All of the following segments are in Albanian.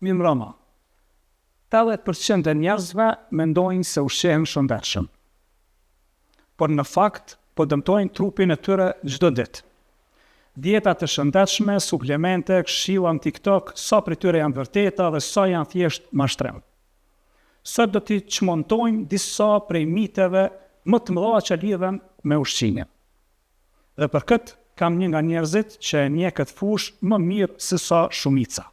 mi mbrëma, 80% e njerëzve mendojnë se ushqehen shëndetshëm. Por në fakt, po dëmtojnë trupin e tyre çdo ditë. Dieta të shëndetshme, suplemente, këshilla në TikTok, sa prej tyre janë vërteta dhe sa janë thjesht mashtrim. Sot do t'i çmontojmë disa prej miteve më të mëdha që lidhen me ushqimin. Dhe për këtë kam një nga njerëzit që e njeh këtë fushë më mirë se sa shumica.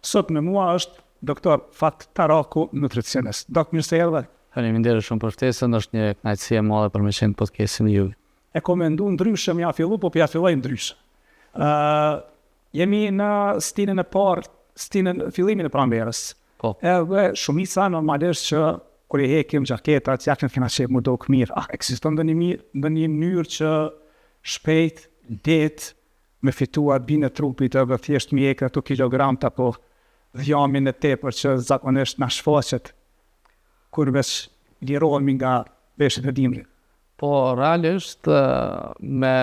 Sot me mua është doktor Fat Taraku, nutricionist. Dok, mirë se erdhe. Faleminderit shumë për ftesën, është një kënaqësi e madhe për me qenë podcastin juaj. E komendu ndryshe më ja fillu, po ja filloj ndryshe. Jemi në stinën e parë, fillimin e pranverës. Po. Edhe shumica normalisht që kur i hekim xhaketat, ja kanë financë më dok mirë. Ekziston ndonjë mënyrë që shpejt, det, me fituar binë trupit edhe thjesht mjek ato kilogramt apo dhjamin e tepër që zakonisht na shfaqet kur veç lirohemi nga peshët e dimrit. Po, realisht, me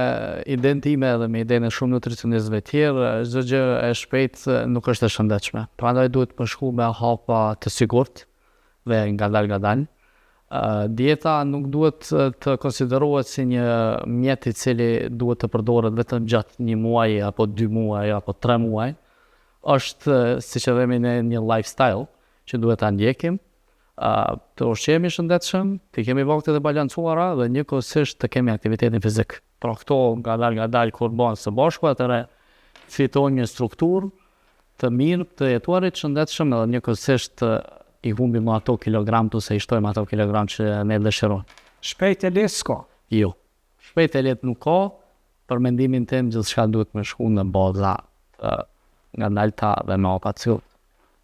idenë time dhe me idenë e shumë nutricionistëve tjerë, çdo gjë e shpejtë nuk është e shëndetshme. Prandaj duhet të shku me hapa të sigurt dhe ngadalë. Dieta nuk duhet të konsiderohet si një mjet i cili duhet të përdoret vetëm gjatë një muaji apo 2 muaj apo 3 muaj. Është, siç e themi ne, një lifestyle që duhet ta ndjekim. Të ushqemi shëndetshëm, të kemi vakte të balancuara dhe njëkohësisht të kemi aktivitetin fizik. Pra këto ngadalë kur bëhen së bashku, atëherë fitojmë një strukturë të mirë të jetuarit shëndetshëm edhe njëkohësisht i humbim ato kilogram ose i shtojmë ato kilogram që ne dëshirojmë. Shpejt e lehtë s'ka. Jo. Shpejt e lehtë nuk ka, për mendimin tim gjithçka duhet me shku në baza ngadalta dhe me opacion.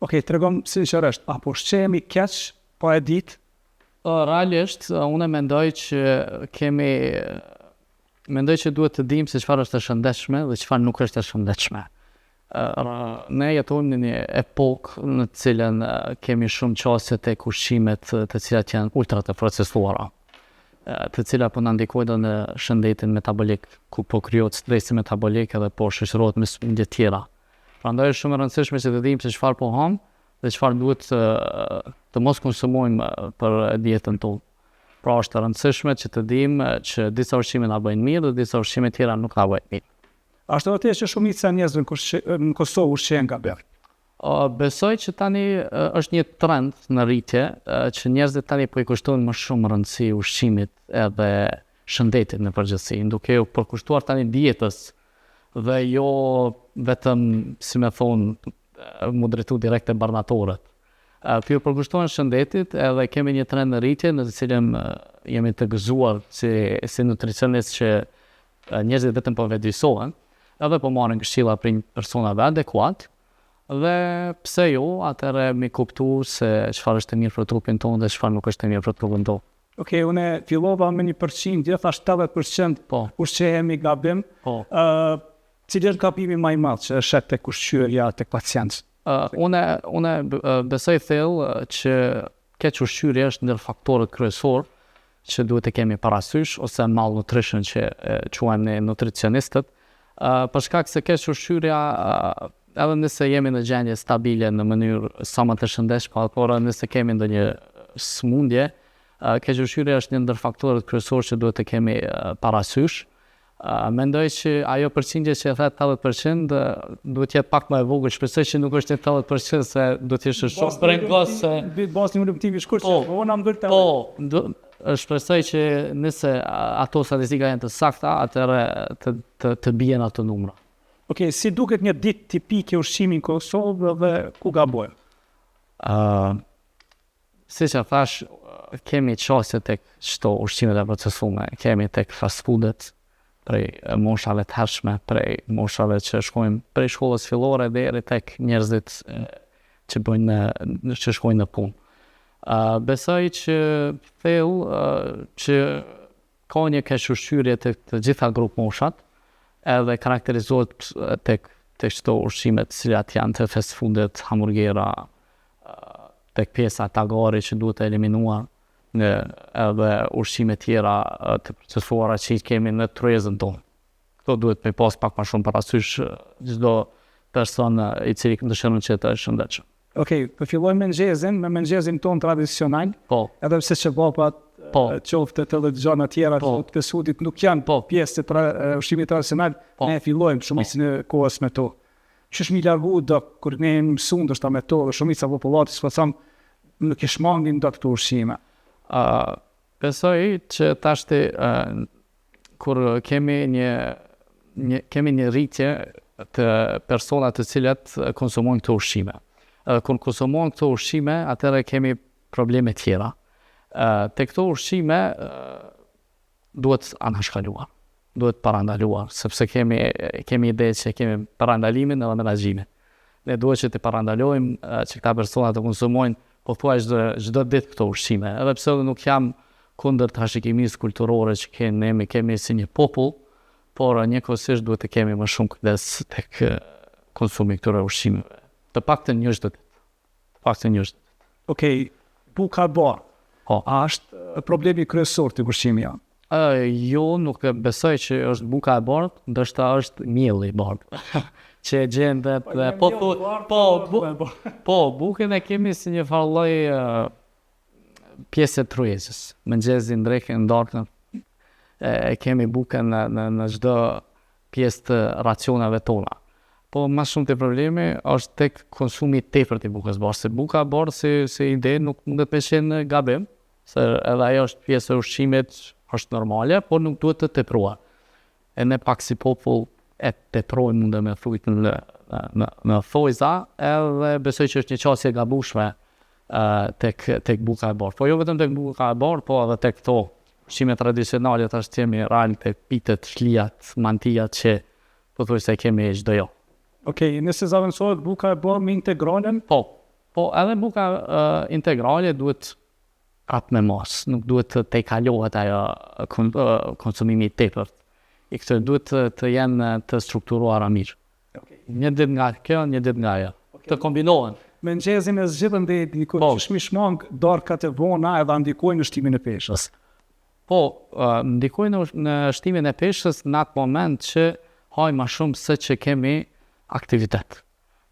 Okej, tregom sinqerisht, apo ushqehemi keq po e ditë? Realisht, unë mendoj që duhet të dimë se çfarë është e shëndetshme dhe çfarë nuk është e shëndetshme. Ne jetojmë në një epokë në të cilën kemi shumë çështje tek ushqimet të cilat janë ultra të procesuara, të cilat po na ndikojnë në shëndetin metabolik, ku po krijohet stresi metabolik edhe po shoqërohet me sëmundje tjera. Prandaj është shumë e rëndësishme që të dimë se çfarë po ham dhe çfarë duhet të mos konsumojmë për dietën tonë. Pra është e rëndësishme që të dimë që disa ushqime na bëjnë mirë dhe disa ushqime tjera nuk na bëjnë mirë. Është vërtet që shumica e njerëzve në Kosovë ushqehen gabim. Besoj që tani është një trend në rritje që njerëzit tani po i kushtojnë më shumë rëndësi ushqimit edhe shëndetit në përgjithësi, duke u përkushtuar tani dietës dhe jo vetëm, si me thonë, mu drejtu direkt e barnatorët. Për përkushtohen shëndetit edhe kemi një trend në rritje në të cilën jemi të gëzuar si nutricionist që njerëzit vetëm po vetëdijsohen edhe po marrin këshilla prej personave adekuat dhe pse jo, atëherë mi kuptu se çfarë është e mirë për trupin tonë dhe çfarë nuk është e mirë për trupin tonë. Okej, unë fillova me një përqind, gjitha 70% Po. ushqehemi gabim. Po. Cili është gabimi më i madh që shet tek ushqyerja tek pacientët? Unë besoj thellë që keq ushqyerja është ndër faktorët kryesorë që duhet të kemi parasysh ose malnutrition që quajmë ne nutricionistët, për shkak se keq ushqyerja edhe nëse jemi në gjendje stabile në mënyrë sa më të shëndetshme, por nëse kemi ndonjë smundje, keq ushqyerja është një ndër faktorët kryesorë që duhet të kemi parasysh. Mendoj që ajo përqindje që e the 80% duhet jetë pak më e vogël, shpresoj që nuk është 80% se do të ishte shumë sprengos se Bas një motivi shkurt, unë am dërta. Po, shpresoj që nëse ato statistika janë të sakta, atëherë të bien ato numra. Okej, si duket një ditë tipike ushqimi në Kosovë dhe ku gabojmë? Siç e thash, kemi çështje tek çto ushqimet e procesuara, kemi tek fast foodet, prej moshave të hershme, prej moshave që shkojnë prej shkollës fillore deri tek njerëzit që shkojnë në punë. Besoj që që ka një keq ushqyerje tek të gjitha grup moshat, edhe karakterizohet tek çdo ushqime të cilat janë të fast foodet, hamburgera, tek pjesa tagari që duhet të eliminuar, edhe ushqime tjera të procesuara që i kemi në tryezën tonë. Këto duhet me pas pak më shumë parasysh çdo person i cili dëshiron që të është shëndetshëm. Okej, po fillojmë me mëngjezin ton tradicional, Po, edhe pse që papat po, qoftë të gjëra tjera Po. të Besutit nuk janë pjesë të ushqimit tradicional, Po. ne fillojmë shumicën e kohës me to. Ç'është mi largu do kur ne mësu ndoshta me to, dhe shumica e popullatës po them nuk e shmangin dot këto ushqime. besoj që tashti kur kemi një rritje të persona të cilat konsumojnë këto ushqime. Kur konsumojnë këto ushqime, atëherë kemi probleme tjera. Te këto ushqime duhet anashkaluar, duhet parandaluar, sepse kemi ide që kemi parandalimin edhe menaxhimin. Ne duhet që të parandalojmë që këta persona të konsumojnë çdo ditë këto ushqime, edhe pse nuk jam kundër trashëgimisë kulturore që kemi si një popull, por njëkohësisht duhet të kemi më shumë kujdes tek konsumi këtyre ushqimeve. Të paktën një çdo ditë. Okej, buka e bardhë. Po. A është problemi kryesor të ushqimit janë? Jo, nuk e besoj që është buka e bardhë, ndoshta është mielli i bardhë. Që e gjendet bukën e kemi si një farë lloj pjesë e tryezës. Mëngjesin, drekën, darkën e kemi bukën në çdo pjesë të racioneve tona. Po më shumë të problemi është tek konsumi i tepërt i bukës bardhë. Se buka e bardhë si ide nuk mundet me qenë gabim, se edhe ajo është pjesë e ushqimit, është normale, por nuk duhet të tepruar. E ne pak si popull e teprojmë mundë me thujt në thojza, edhe besoj që është një qasje gabueshme tek buka e bardhë. Po jo vetëm tek buka e bardhë, po edhe tek këto ushqime tradicionale, tash jemi rall tek pitet, flijat, mantijat që pothuajse kemi çdo jo. Okej, nëse zaventohet buka e bardhë me integralen, Po edhe buka integrale duhet atë me mos, nuk duhet të tejkalohet ajo konsumimi i tepërt. I këtë duhet të jenë të strukturuara mirë. Një ditë nga kjo, një ditë nga ajo. Të kombinohen. mëngjezin e zgjidhen dhe diku Po. që shmang darkat e vona edhe ndikojnë në shtimin e peshës. Po, ndikojnë në shtimin e peshës në atë moment që hajmë më shumë se që kemi aktivitet.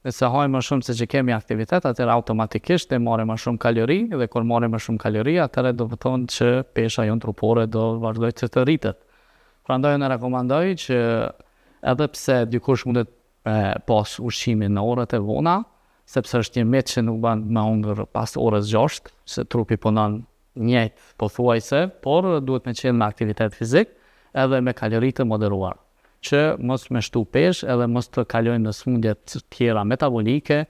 Nëse hajmë më shumë se që kemi aktivitet, atëherë automatikisht e marrim më shumë kalori, dhe kur marrim më shumë kalori, atëherë do të thonë që pesha jonë trupore do vazhdoj të rritet. Prandaj unë rekomandoj që edhe pse dikush mundet pas ushqimin në orët e vona, sepse është një mit që nuk bën me hungër pas orës 6, se trupi punon njëjtë pothuajse, por duhet me qenë me aktivitet fizik edhe me kalori të moderuar, që mos me shtu pesh edhe mos të kalojnë në smundjet tjera metabolike,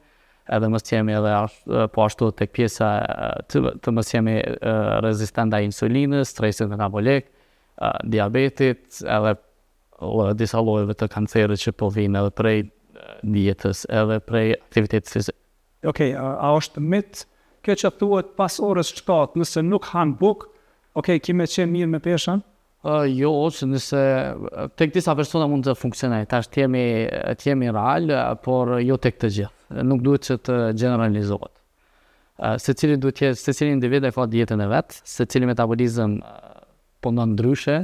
edhe mos jemi edhe po ashtu tek pjesa të mos jemi rezistent ndaj insulinës, stresit metabolik, diabetit, edhe disa llojeve të kancerit që po vinë edhe prej dietës, edhe prej aktivitetit fizik. Okej, a është mit kjo që thuhet pas orës 7, nëse nuk han bukë, okej, kime qenë mirë me peshën? Jo, që nëse tek disa persona mund të funksionojë, tash t'jemi real, por jo tek të gjithë. Nuk duhet që të generalizohet. Secili individ e ka dietën e vet, secili metabolizëm punon ndryshe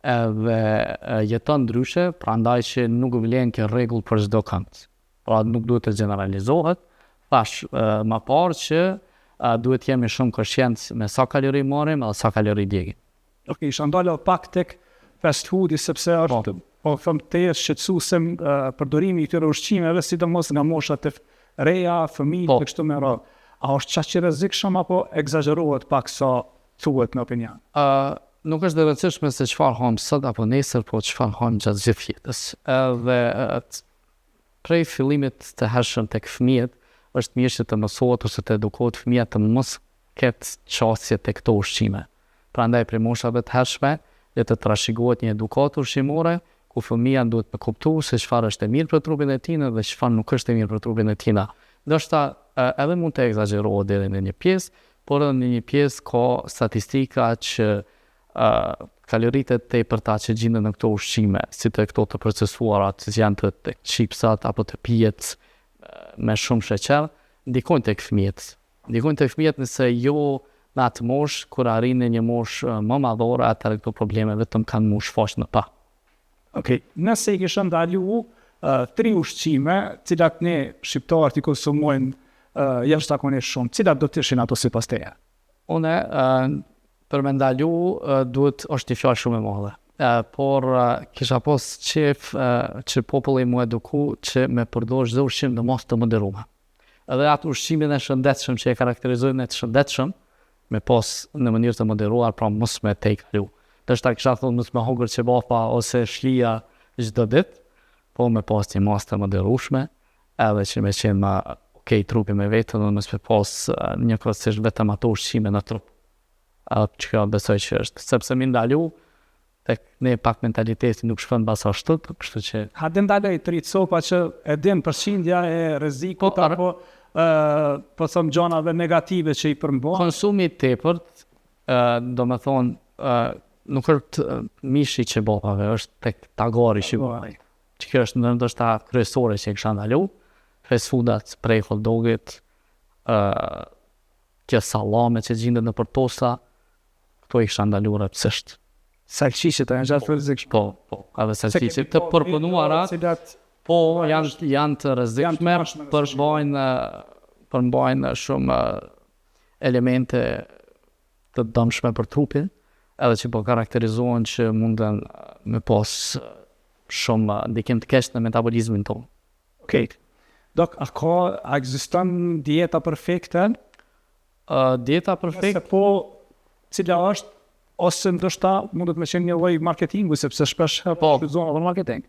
edhe jeton ndryshe, prandaj që nuk vlen kjo rregull për çdo kënd. Pra nuk duhet të generalizohet. Tash më parë që duhet jemi shumë konscient me sa kalori marrim edhe sa kalori djegim. Okej, isha ndalë pak tek fast foodi, sepse është, po thëmë të jesh shqetësuesem përdorimi i këtyre ushqimeve, sidomos nga moshat e reja, fëmijë, të kështu me radhë. A është çaq i rrezikshëm apo egzagerohet pak sa thuhet në opinion? Nuk është e rëndësishme se çfarë hajmë sot apo nesër, po çfarë hajmë gjatë gjithë jetës. Edhe prej fillimit të hershëm tek fëmijët, është mirë që të mësohet ose të edukohet fëmia të mos ketë qasje tek këto ushqime. Prandaj prej moshave të hershme, le të trashëgohet një edukatë ushqimore, ku fëmia duhet të kuptojë se çfarë është e mirë për trupin e tij dhe çfarë nuk është e mirë për trupin e tij. Ndoshta edhe mund të egzagerohet deri në një pjesë, por në një pjesë ka statistika që kaloritë e tepërta që gjenden në këto ushqime, si të këto të procesuara, që janë të chipsat apo të pijet me shumë sheqer, ndikojnë tek fëmijët. Ndikojnë tek fëmijët nëse jo në atë moshë, kur arrin një moshë më madhore, atëherë këto probleme vetëm kanë mu shfaq në pa. Okej, nëse i kishë ndalu 3 ushqime, cilat ne shqiptarët i konsumojnë jashtëzakonisht shumë. Cilat do të ishin ato sipas teje? Une, për me ndalu, duhet është një fjalë shumë e madhe. Por kisha pas qef që populli mu eduku që me përdor çdo ushqim në mos të moderuar. Edhe atë ushqimin e shëndetshëm që e karakterizojnë të shëndetshëm, me pas në mënyrë të moderuar, pra mos me te i kalu. Dështë kisha thonë mos me hongër qebapa ose shlija çdo ditë, po me pas një mas të moderueshme, edhe që me qenë ma trupi me vetën, dhe mos me pas njëkohësisht vetëm ato ushqime në trup. Që kjo besoj që është, sepse mi ndalu, tek ne pak mentaliteti nuk shkon basa ashtu, kështu që Ha dhe ndalej të rritë sopa që e din përqindja e rrezikut apo po thëmë gjanave negative që i përmbon. Konsumi i tepërt, do me thonë, nuk është mishi që bopave, është tek tagari që bopave. Që kjo është ndoshta kryesore që e kisha ndalu, fast foodat prej hot dogit, kjo sallame që gjendet në përtosa, këto i kisha ndalu rrepsisht. Salqishit e në gjatë rrezik. Po, edhe salqishit të përpunuara, po janë të rrezikshme, përmbajnë shumë elemente të dëmshme për trupin, edhe që po karakterizohen që munden me pas shumë ndikim të keq në metabolizmin tonë. Okej. Dok, a ekziston dieta perfekte? Dieta perfekte? Nëse po, cila është, ose ndoshta mundet me qenë një lloj marketingu, sepse shpesh shfrytëzohen edhe marketing.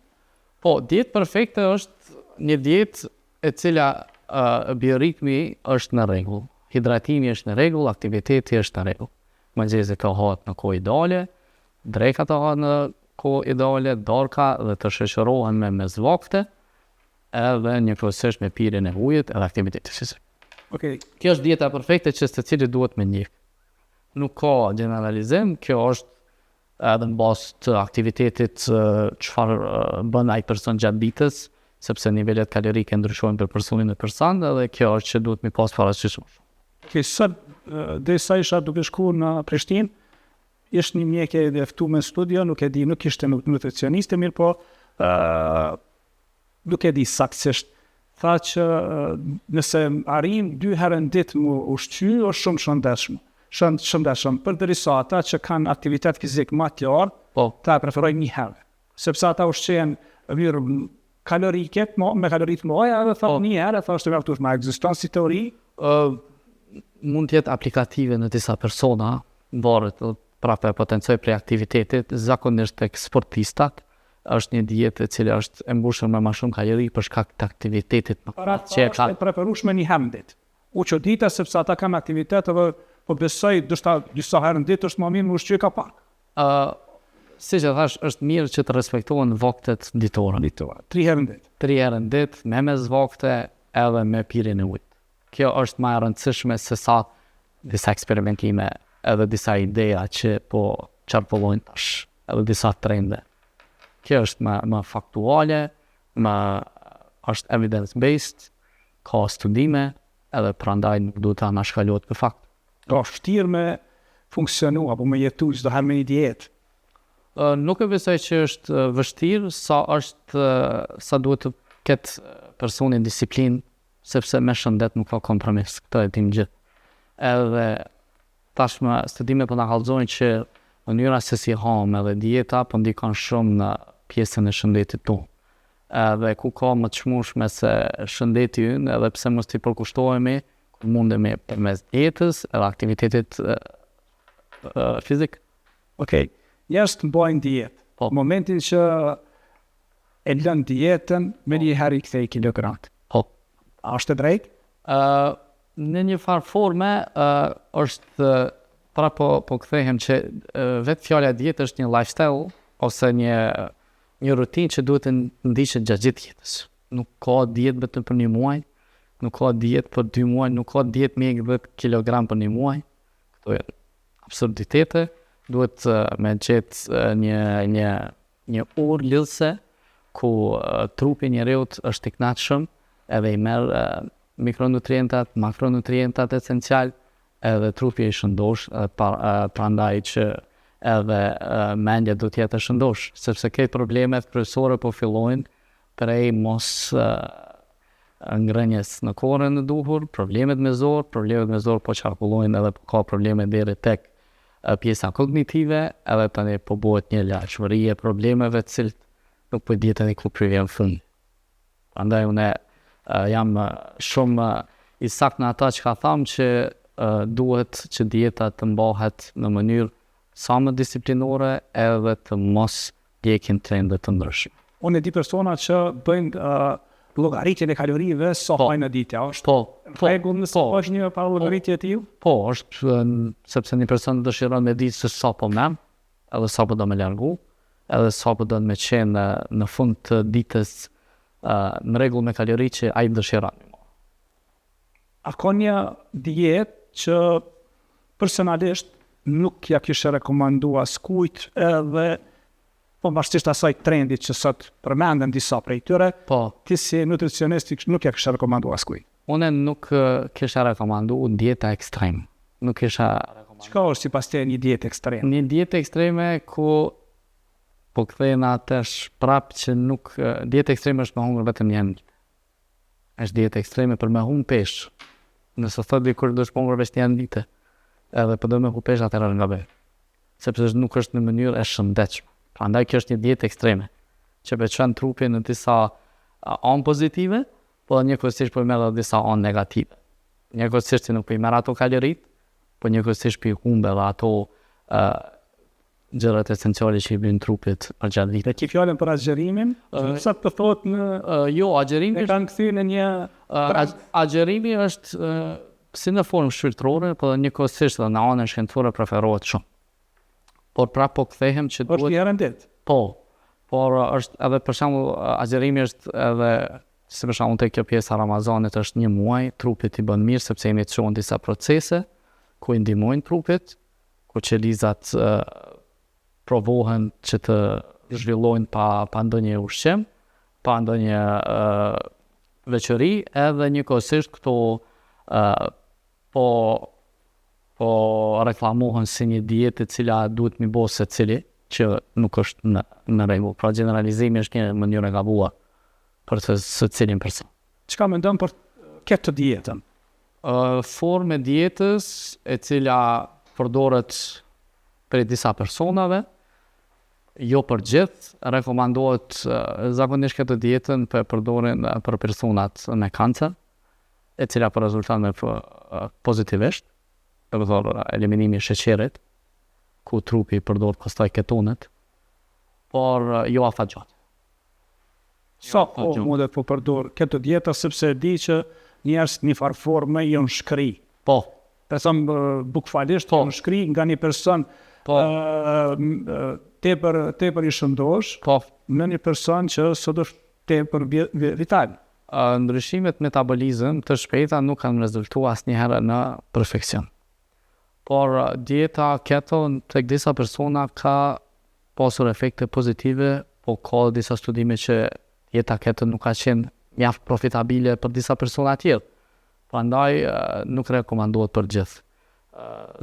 Po, dietë perfekte është një dietë e cila bioritmi është në rregull, hidratimi është në rregull, aktiviteti është në rregull. Mëngjesi të hahet në kohë ideale, dreka të hahet në kohë ideale, darka dhe të shoqërohen me mesvakte, edhe njëkohësisht me pirjen e ujit edhe aktivitetit fizik. Okej. Kjo është dieta perfekte që secili duhet me njeh. Nuk ka generalizim, kjo është edhe në bazë të aktivitetit çfarë bën ai person gjatë ditës, sepse nivelet kalorike ndryshojnë për personin e person, edhe kjo është që duhet mi pas parasysh. Okej, sot derisa isha duke shkuar në Prishtinë, ishte një mjeke e ftuar në studio, nuk e di, nuk ishte nutricioniste, mirë po nuk e di saktësisht. Tha që nëse arrim 2 herë në ditë mu ushqy, është shumë shëndetshëm, përderisa ata që kanë aktivitet fizik më të lartë, ta preferojnë 1 herë. Sepse ata ushqejnë mirë kalorike, me kaloritë mëdha, edhe thonë 1 herë, thonë është mjaftueshme. Ma ekziston si teori? Mund të jetë aplikative në disa persona, varet prapë potencoj prej aktivitetit, zakonisht tek sportistat, është një dietë e cila është e mbushur me më shumë kalori për shkak të aktivitetit më të që është e preferueshme 1 herë në ditë. U çudita sepse ata kanë aktivitet edhe po besoj disa herë në ditë është më mirë me ushqy ka pak. Si që thash, është mirë që të respektohen vaktet ditore. 3 herë në ditë. 3 herë në ditë, me mesvakte edhe me pirjen e ujit. Kjo është më e rëndësishme se sa disa eksperimentime edhe disa ideja që po çarkullojnë tash, edhe disa trende. Kjo është më faktuale, është evidence-based, ka studime, edhe prandaj nuk duhet ta anashkalohet për fakt. Ka vështirë me funksionu apo me jetu çdo herë me një dietë. Nuk e besoj që është vështirë, sa duhet të ketë personin disiplinë, sepse me shëndet nuk ka kompromis, këtë e tim gjithë. Edhe tashmë studime po na kallëzojnë që mënyra se si ham edhe dieta po ndikon shumë në pjesën e shëndetit tonë. Edhe ku ka më të çmueshme se shëndeti ynë, edhe pse mos t'i përkushtohemi, mundemi përmes dietës edhe aktivitetit fizik. Okej. Njerëz të bëjnë dietë. Po momentin që e lën dietën, me një herë i kthej kilogramët. Po. A është e drejtë? Në një farë forme është pra po kthehem që vetë fjala dietë është një lifestyle ose një rutinë që duhet të ndiqet gjatë gjithë jetës. Nuk ka dietë vetëm për 1 muaj, nuk ka dietë për 2 muaj, nuk ka dietë me 10 kilogram për 1 muaj. Këto janë absurditete. Duhet me gjetë një orë lidhëse ku trupi njeriut është i kënaqshëm edhe i merr mikronutrientat, makronutrientat esencial, edhe trupi i shëndosh, prandaj që edhe mendja do të jetë e shëndosh, sepse këto problemet kryesore po fillojnë prej mos ngrënjes në korën e duhur, problemet me zor po qarkullojnë edhe ka probleme deri tek pjesa kognitive, edhe tani po bëhet një lashmëri e problemeve të cilët nuk po dihet tani ku vjen fundi. Prandaj unë jam shumë i saktë në ata që ka thamë që duhet që dieta të mbahet në mënyrë sa më disiplinore edhe të mos pjekin trende të ndryshme. Unë e di persona që bëjnë llogaritjen e kalorive sa hajnë në ditë. Është rregull nëse është një pa llogaritje e tillë? Po, është sepse një person dëshiron me ditë se sa po merr, edhe sa po do me largu, edhe sa po do me qenë në fund të ditës në rregull me kalori që ai dëshiron. A ka një dietë që personalisht nuk ja kishe rekomandu askujt edhe po bashkësisht asaj trendit që sot përmenden disa prej tyre, ti si nutricionist nuk ja kishe rekomandu askujt? Unë nuk kisha rekomandu dieta ekstreme. Nuk kisha rekomandu. Çka është sipas teje një dietë ekstreme? Një dietë ekstreme ku po kthehena tash prapë që nuk dieta ekstreme është me hungër vetëm një ditë. Është dietë ekstreme për me humbë peshë. Nëse thot dikur do të hungër vetëm një ditë, edhe po do me humbë peshë atëherë nga be. Sepse nuk është në mënyrë e shëndetshme. Prandaj kjo është një dietë ekstreme që veçon trupin në disa anë pozitive, po njëkohësisht po i merr edhe disa anë negative. Njëkohësisht nuk po i merr ato kalorit, po njëkohësisht po i humb edhe ato gjërat esenciale që i bëjnë trupit për gjatë ditës. Ki fjalën për agjerimin, sa të thot në agjerimi kanë kthyer në një agjerimi është si në formë shpirtërore, po njëkohësisht edhe në anën shkencore preferohet shumë. Por prapë po kthehem që duhet... është një herë në ditë? Po, por është edhe për shembull agjerimi është edhe, si për shembull tek kjo pjesa Ramazanit është 1 muaj, trupit i bën mirë sepse inicion disa procese ku i ndihmojnë trupit, ku qelizat provohen që të zhvillojnë pa ndonjë ushqim, pa ndonjë veçori, edhe njëkohësisht këto po reklamohen si një dietë e cila duhet mi bo se cili, që nuk është në rregull. Pra generalizimi është një mënyrë e gabuar për së cilin person. Çka mendon për këtë dietën? Formë e dietës e cila përdoret për disa personave, jo për gjithë, rekomandohet zakonisht këtë dietën përdoren për personat me kancer, e cila për rezultat me pozitivisht, dhe eliminimi i sheqerit, ku trupi përdor pastaj ketonet, por jo afatgjatë. Sa mundet po përdor këtë dietë sepse di që njerëz një farë forme janë shkri. Po. Person bukfalisht janë shkri nga një person tepër i shëndosh, në një person që sot është tepër vital. Ndryshimet metabolizëm të shpejta nuk kanë rezultuar asnjëherë në perfekcion. Por dieta keto tek disa persona ka pasur efekte pozitive, po ka disa studime që dieta keto nuk ka qenë mjaft profitabile për disa persona tjerë. Prandaj nuk rekomandohet për gjithë.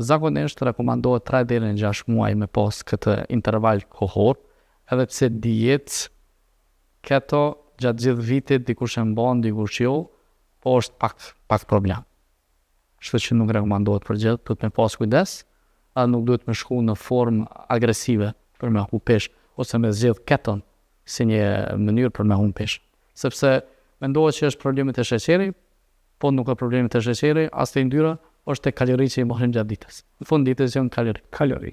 Zakonisht rekomandohet 3 deri në 6 muaj me pas këtë interval kohor, edhe pse dietë keto gjatë gjithë vitit dikush e mban, dikush jo, po është pak problem. Kështu që nuk rekomandohet për gjithë, duhet me pas kujdes, edhe nuk duhet me shku në formë agresive për me humb peshë, ose me zgjedh keton si një mënyrë për me humb peshë. Sepse mendohet që është problemet e sheqerit, po nuk ka problemet e sheqerit, as të ndyra, është te kalori që i marrim gjatë ditës. Në fund ditës janë kalori.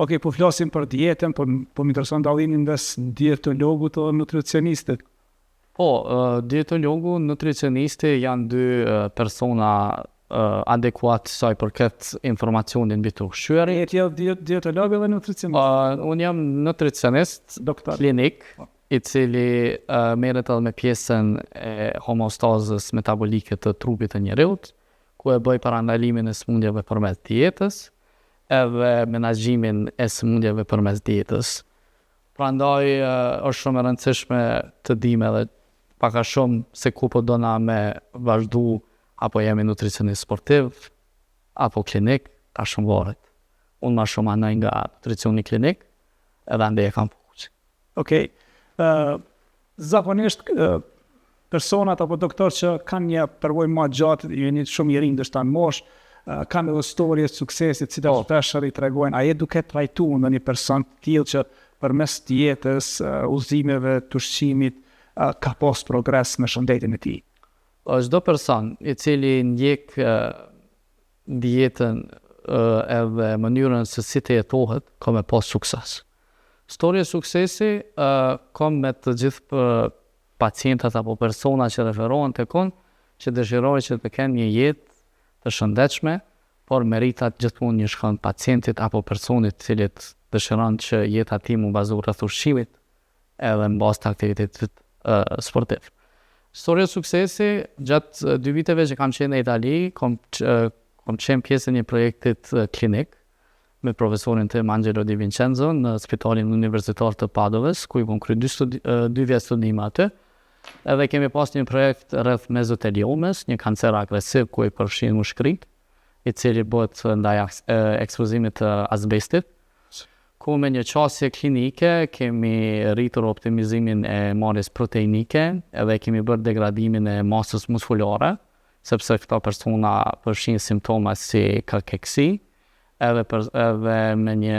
Okej, po flasim për dietën, po më intereson dallimi mes dietologut dhe nutricionistit. Po, dietologu, nutricionisti janë 2 persona adekuat saj përket informacionin mbi ushqyerje. Je dietolog dhe nutricionist? Unë jam nutricionist, klinik, i cili merret edhe me pjesën e homostazës metabolike të trupit të njerëzit, ku e bëj parandalimin e sëmundjeve përmes dietës, edhe menaxhimin e sëmundjeve përmes dietës. Prandaj është shumë e rëndësishme të dim edhe pak a shumë se ku po dona me vazhdu, apo jemi nutricionist sportiv, apo klinik, ta shumë varet. Unë ma shumë anaj nga nutricioni klinik, edhe ande e kam përkuqë. Okej. Zakonisht personat apo doktor që kanë një përvojë më gjatë, jeni shumë i rinj ndoshta në moshë, kanë edhe storje të suksesit, si të shpeshher i tregojnë. A je duke trajtuar ndonjë person të tillë që përmes dietës, udhëzimeve, të ushqimit, ka pas progres në shëndetin e tij? Çdo person i cili ndjek dietën edhe mënyrën se si të jetohet, ka me pas sukses. Storja e suksesi ka me të gjithë pacientat apo persona që referohen tek unë, që dëshirojnë që të kenë një jetë të shëndetshme, por meritat gjithmonë një shkon pacientit apo personit cilit dëshiron që jeta e tij mu bazohet rreth ushqimit edhe mbas të aktivitetit sportiv. Storja e suksesi, gjatë 2 viteve që kam qenë në Itali, kam qenë pjesë e një projektit klinik me profesorin tim Angelo Di Vincenzo në Spitalin Universitar të Padovës, ku i kam kryer 2 vjet studime aty. Edhe kemi pas një projekt rreth mezoteliomes, një kancer agresiv ku i përfshin mushkrit, i cili bëhet ndaj ekspozimit të azbestit, ku me një qasje klinike kemi rritur optimizimin e marrjes proteinike, edhe kemi bërë degradimin e masës muskulare, sepse këta persona përfshin simptoma si kalkeksi, edhe me një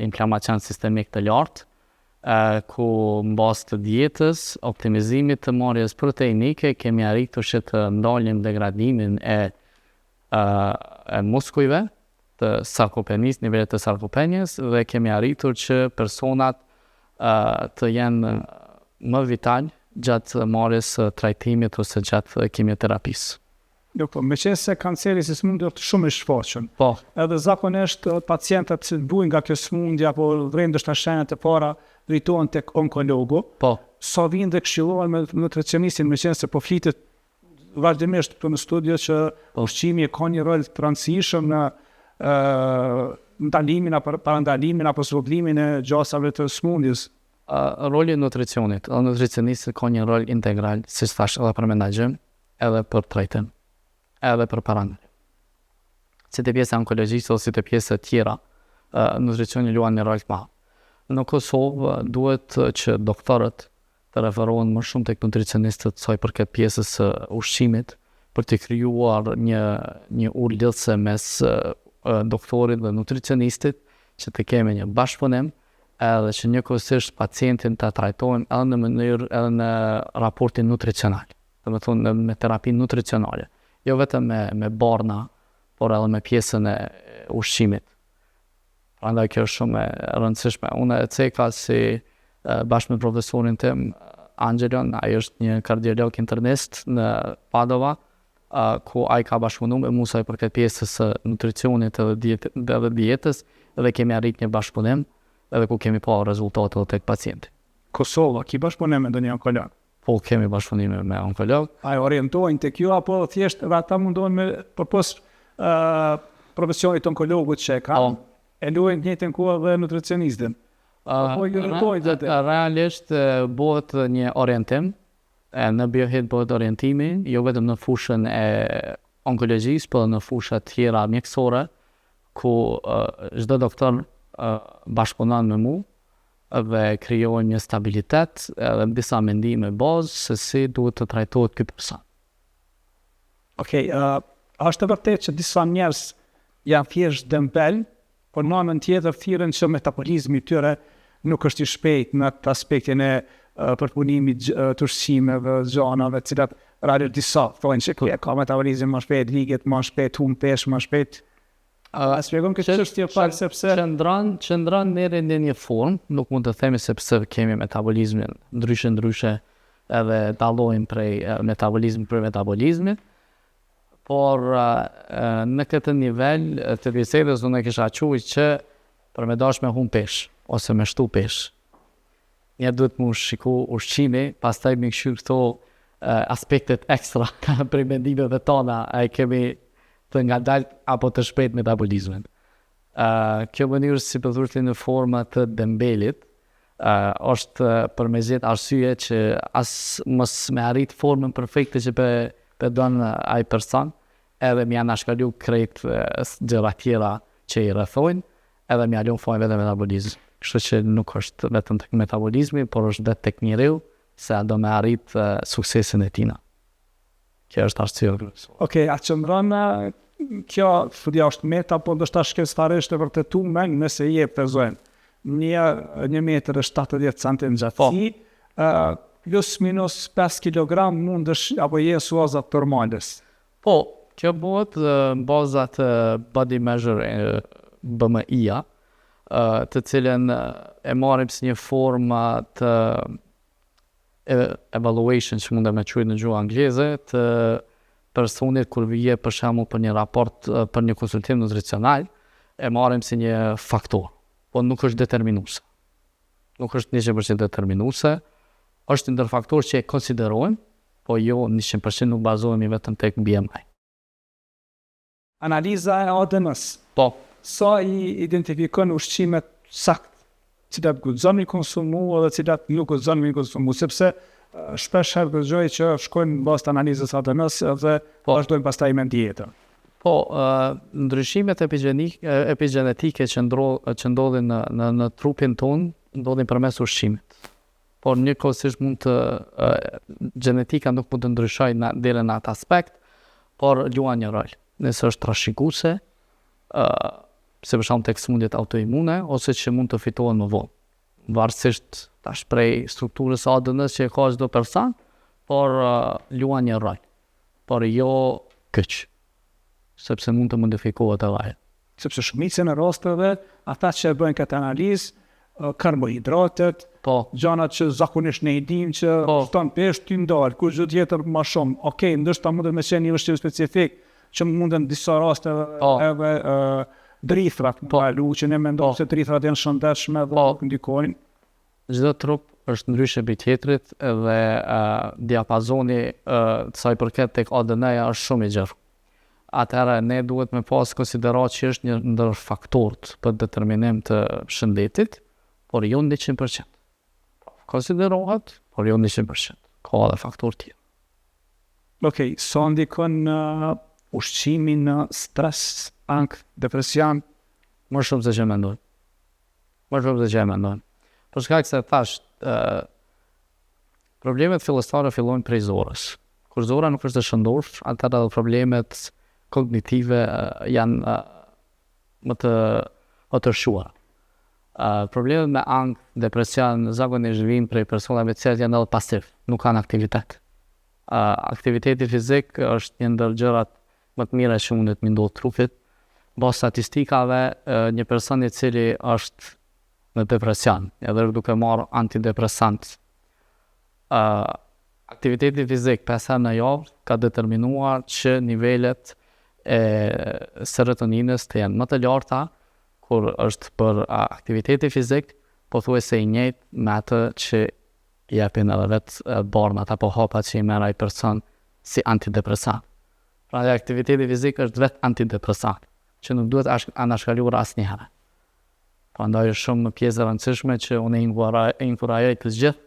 inflamacion sistemik të lartë, ku mbas të dietës, optimizimit të marrjes proteinike, kemi arritur që të ndalim degradimin e muskujve, të sarkopenis, nivelet të sarkopenjes, dhe kemi arritur që personat të jenë më vital gjatë marrjes trajtimit ose gjatë kimioterapisë. Jo, po, me qenë se kanceri si smundje është shumë i shfaqur. Po. Edhe zakonisht pacientët që bujnë nga kjo smundje apo vren ndoshta shenjat e para drejtohen tek onkologu. Po. Sa vinë dhe këshillohen me nutricionistin, me qenë se po flitet vazhdimisht në studio që ushqimi ka një rol të rëndësishëm në ndalimin apo parandalimin apo zhvogëlimin e gjasave të smundjes. Roli i nutricionit, nutricionisti ka një rol integral, siç thash, edhe për menaxhim, edhe për trajtim, edhe për parandalimin. Si të pjesë onkologjisë ose si të pjesë tjera, nutricioni luan një rol të madh. Në Kosovë duhet që doktorët të referohen më shumë tek nutricionistët sa i përket pjesës së ushqimit, për të krijuar një urë lidhëse mes doktorit dhe nutricionistit, që të kemi një bashkëpunim, edhe që njëkohësisht pacientin ta trajtojmë edhe në mënyrë edhe në raportin nutricional, domethënë me terapi nutricionale, jo vetëm me barna, por edhe me pjesën e ushqimit. Prandaj kjo është shumë e rëndësishme. Unë e ceka si bashkë me profesorin tim Angelon, ai është një kardiolog internist në Padova, ku ai ka bashkëpunuar me mua sa i përket pjesës së nutricionit edhe dietës, dhe kemi arrit një bashkëpunim, edhe ku kemi pa rezultate tek pacienti. Kosova, ki bashkëpunim me ndonjë onkolog? Po, kemi bashkëpunime me onkolog. Ai orientojnë tek ju apo thjesht edhe ata mundohen me përpos profesionit onkologut që e kanë, e luajnë të njëjtën kohë dhe nutricionistin? Realisht bëhet një orientim, në biohet bëhet orientimi, jo vetëm në fushën e onkologjisë, por në fusha tjera mjekësore, ku çdo doktor bashkëpunon me mua dhe krijohen një stabilitet edhe disa mendime bazë se si duhet të trajtohet ky person. Okej, është e vërtetë që disa njerëz janë thjesht dëmbel, por në anën tjetër thirrën që metabolizmi i tyre nuk është i shpejtë në atë aspektin e përpunimit të ushqimeve, gjanave, të cilat realisht disa thonë që ka metabolizëm më shpejt, liget më shpejt, humb peshë më shpejt. Shpjegon këtë çështje pak sepse qëndron në një formë, nuk mund të themi sepse kemi metabolizmin ndryshe edhe dallojmë prej metabolizmit për metabolizmit, por në këtë nivel të bisedës unë e kisha quajtur që për me dash me humb peshë ose me shtu peshë, një duhet mu shiku ushqimi, pastaj me këshyr këto aspektet ekstra për mendimeve tona, a i kemi të ngadalt apo të shpejt metabolizmin. Kjo mënyrë si përthurti në forma të dembelit, është përmezjet arsye që as mos me arrit formën perfekte që pe donë ai person, edhe më janë shkalu krejt gjëra tjera që i rrethojnë, edhe më alon fojnë vetë metabolizm. Kështu që nuk është vetëm tek metabolizmi, por është vetë tek njeriu, se do me arrit suksesin e tina. Kjo është arsye kryesore. Okej, a qëndron kjo studja është meta, po ndoshta shkencëtarisht e vërtetuar nëse je pezojnë 1,70 cm gjatësi, plus minus 5 kg mundesh apo je suazat normales. Po, kjo bëhet në bazat body measure BMI-a, të cilën e marrim si një formë të evaluation që mund të me quajë në gjuhë angleze të personit kur vije për shembull për një raport për një konsultim nutricional, e marrim si një faktor, po nuk është determinuese. Nuk është 100% determinuese, është ndër faktor që e konsiderojmë, po jo 100% nuk bazohemi vetëm tek BMI. Analiza e ADN-s. Po, Sa i identifikon ushqimet sakt, cilat guxon mi konsumu dhe cilat nuk guxon mi konsumu, sepse shpesh herë dëgjoj që shkojnë në bazë të analizës ADN-s dhe vazhdojnë pastaj me dietën. po, ndryshimet epigenetike që ndodhin në trupin ton, ndodhin përmes ushqimit. Por njëkohësisht mund të genetika nuk mund të ndryshojë deri në atë aspekt, por luan një rol. Nëse është trashëgjuese, se për shembull tek sëmundjet autoimune ose që mund të fitohen më vonë. Varësisht tash prej strukturës së ADN-s që e ka çdo person, por luan një rol. Por jo këç, sepse mund të modifikohet edhe. Sepse shumicën e rasteve ata që e bëjnë këtë analizë, karbohidratet, Po, gjanat që zakonisht ne i dim që shton peshë ty ndal, kur gjë tjetër më shumë. Okej, ndoshta mund të më qenë një vështirë specifik që mundën disa raste edhe drithrat, që ne mendojmë se drithrat janë shëndetshme dhe ndikojnë. çdo trup është ndryshe mbi tjetrit dhe diapazoni sa i përket tek ADN-ja është shumë i gjerë. Atëherë ne duhet me pas konsiderat që është një ndër faktorët për determinim të shëndetit, por jo 100%. Konsiderohet, por jo 100%. Ka edhe faktorë tjerë. Okej, sa ndikon ushqimi në stres, ankth, depresion? Më shumë se që mendojnë. Për shkak se thash, problemet fillestare fillojnë prej zorës. Kur zora nuk është e shëndosh, atëherë edhe problemet kognitive janë më të rrshuara. Problemet me ankth, depresion, zakonisht vijnë prej personave të cilët janë edhe pasiv, nuk kanë aktivitet. Aktiviteti fizik është një ndër gjërat më të mira që mundet me ndodh trupit. Bas statistikave, një person i cili është në depresion, edhe duke marrë antidepresant, aktiviteti fizik 5 herë në javë ka determinuar që nivelet e serotoninës të jenë më të larta kur është për aktiviteti fizik, pothuajse i njëjtë me atë që japin edhe vetë barmat apo hapat që i merr ai person si antidepresant. Pra aktiviteti fizik është vetë antidepresant, që nuk duhet anashkaluar asnjëherë. Prandaj është shumë pjesë e rëndësishme që unë inkurajoj të gjithë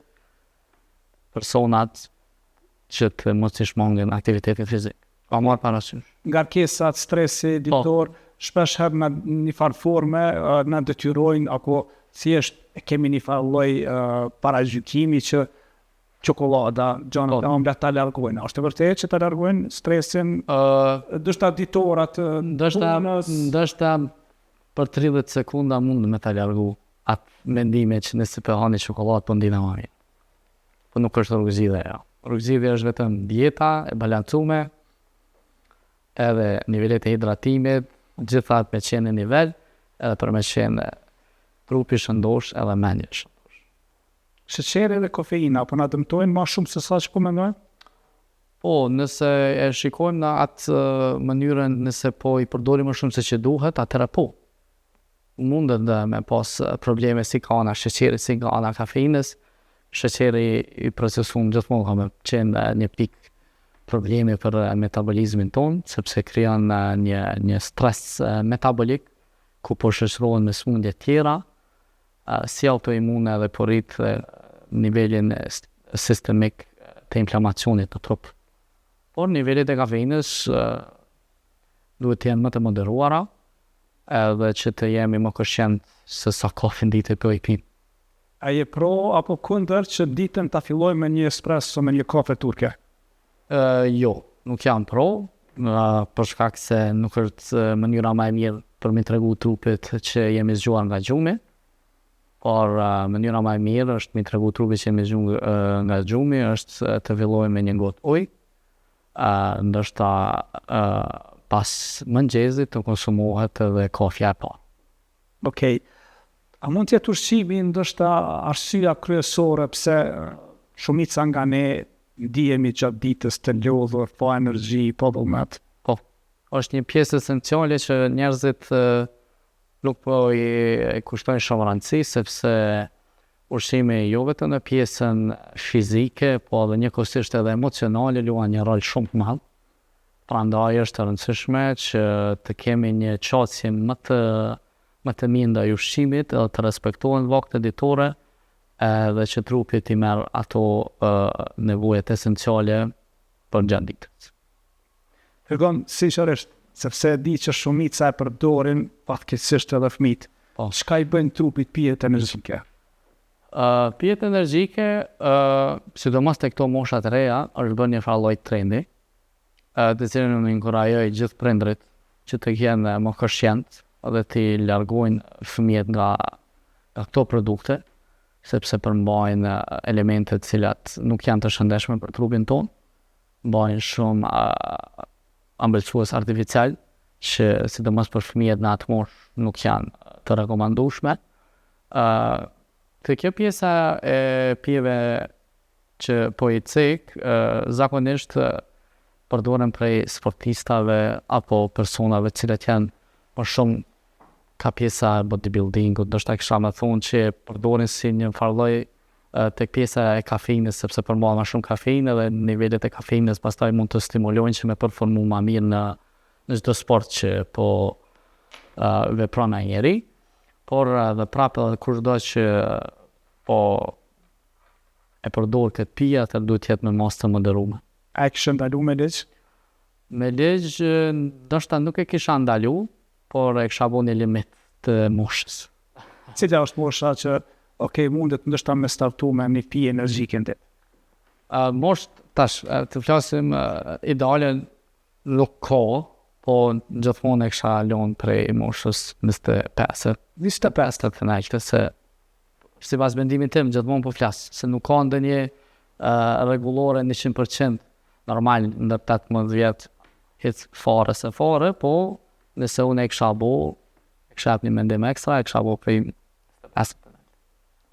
personat që të mos i shmangin aktivitetin fizik. Pa marrë parasysh. Ngarkesat, stresi, ditor, shpesh herë në një farë forme na detyrojnë apo thjesht kemi një farë lloj paragjykimi që çokolada, gjanat e ëmbla ta largojnë. Është vërtet që ta largojnë stresin, ndoshta ditorat, ndoshta për 30 sekonda mund me ta largu atë mendime që nëse po hani çokoladë po ndina më mirë. Po nuk është rrugëzidhja ajo. Rrugëzidhja është vetëm dieta e balancuar, edhe nivelet e hidratimit, gjithat me qenë në nivel, edhe për me qenë trupi shëndosh edhe mendja shëndosh. Sheqeri dhe kofeina, po na dëmtojnë më shumë se sa që po mendojmë? Po, nëse e shikojmë në atë mënyrën, nëse po i përdorim më shumë se që duhet, atëherë po. Mundet dhe me pas probleme si ka ana sheqeri, si ka ana kafeinës. Sheqeri i procesuar gjithmonë ka me qenë një pikë probleme për metabolizmin ton, sepse krijon një stres metabolik, ku po shoqërohen me sëmundje tjera, si autoimune dhe po rrit nivelin sistemik të inflamacionit në trup. Por nivelet e kafeinës duhet të jenë më të moderuara, edhe që të jemi më koshient se sa kafe në ditë po i pim. A je pro apo kundër që ditën ta filloj me një espresso me një kafe turke? Jo, nuk jam pro, për shkak se nuk është mënyra më e mirë për mi tregu trupit që jemi zgjuar nga gjumi, por mënyra më e mirë është mi tregu trupit që jemi zgjuar nga gjumi është të filloj me një gotë ujë, ndoshta pas mëngjesit të konsumohet edhe kafja e parë. Okej. A mund të jetë ushqimi ndoshta arsyeja kryesore pse shumica nga ne ndihemi gjatë ditës të lodhur, pa energji, pa vullnet? Po, është një pjesë esenciale që njerëzit nuk po i kushtojnë shumë rëndësi, sepse ushqimi jo vetëm në pjesën fizike, po edhe njëkohësisht edhe emocionale luan një rol shumë të madh. Prandaj është e rëndësishme që të kemi një qasje më të mirë ndaj ushqimit edhe të respektohen vaktet ditore dhe që trupi t'i merr ato nevojat esenciale për gjatë ditës. Tregon sinqerisht, sepse e di që shumica e përdorin fatkeqësisht edhe fëmijët. Po. Çka i bëjnë trupit pijet energjike? Pijet energjike, sidomos tek këto mosha të reja, është bërë një farë lloj trendi, të cilën unë inkurajoj gjithë prindrit që të jenë më koshient dhe t'i largojnë fëmijët nga këto produkte, sepse përmbajnë elemente të cilat nuk janë të shëndetshme për trupin tonë, mbajnë shumë ambëlsues artificial, që sidomos për fëmijët në atë moshë nuk janë të rekomandueshme. Të kjo pjesa e pijeve që po i cek, zakonisht përdoren prej sportistave apo personave të cilët janë më shumë ka pjesa e bodybuildingut, ndoshta kisha më thonë që përdorin si një farlloj tek pjesa e kafeinës, sepse përmbajnë më shumë kafeinë dhe nivelet e kafeinës pastaj mund të stimulojnë që me performu më mirë në çdo sport që po vepron ai njeri, por edhe prapë edhe kushdo që po e përdor këtë pije, atë duhet të jetë me masë të moderuar. A e kishë ndalu me ligj? Me ligj, ndoshta nuk e kisha ndalu, por e kisha bën një limit të moshës. Cila është mosha që mundet ndoshta me startu me një pije energjike në ditë? Moshë, tash, të flasim ideale nuk ka, po gjithmonë e kisha lënë prej moshës 25. 25 të thënaqte, se sipas mendimit tim gjithmonë po flas, se nuk ka ndonjë rregullore 100%, normal ndër 18 vjet hiç fare se fare, po nëse unë e kisha bo, e kisha hap një mendim ekstra, e kisha bo prej 5.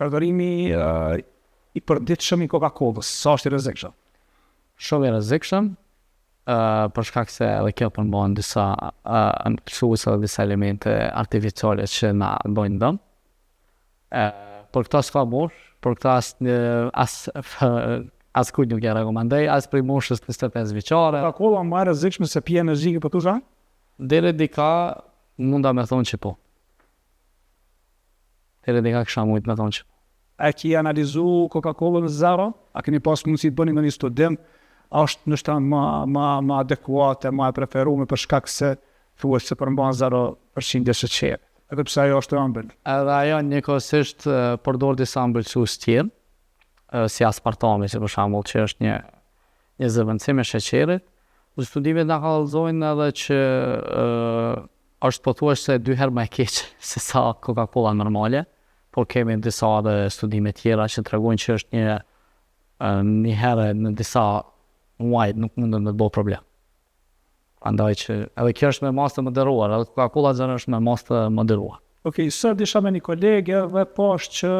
Përdorimi i përditshëm i Coca-Colës, sa është i rrezikshëm? Shumë i rrezikshëm, për shkak se edhe kjo përmban disa ambëlsuese dhe disa elemente artificiale që na bëjnë dëm. Për këto s'ka mosh, për këto as kujt nuk e rekomandoj, as prej moshës 25 vjeçare. Coca-Cola më e rrezikshme se pije energjike për tusha? Deri dika munda me thonë që po. Deri dika kisha mujt me thonë që po. A ki analizu Coca-Colën zero? A keni pas mundësi të bëni në një studim? A është nështë më adekuate, më e preferume për shkak se thuhet se përmban 0% sheqer, edhe pse ajo është e ëmbël? Edhe ajo njëkohësisht përdor disa ambëlsues tjerë, si aspartami, që për shembull që është një zëvendësim e sheqerit. Studimet na kallëzojnë edhe që është pothuajse 2 herë më e keq se sa Coca-Cola normale, por kemi disa edhe studime tjera që tregojnë që është një herë në disa muaj nuk mundën me të bëjë problem. Andaj që edhe kjo është me masë të moderuar, edhe Coca-Cola zero është me masë të moderuar. Okej, sër disha me një kolege dhe posh që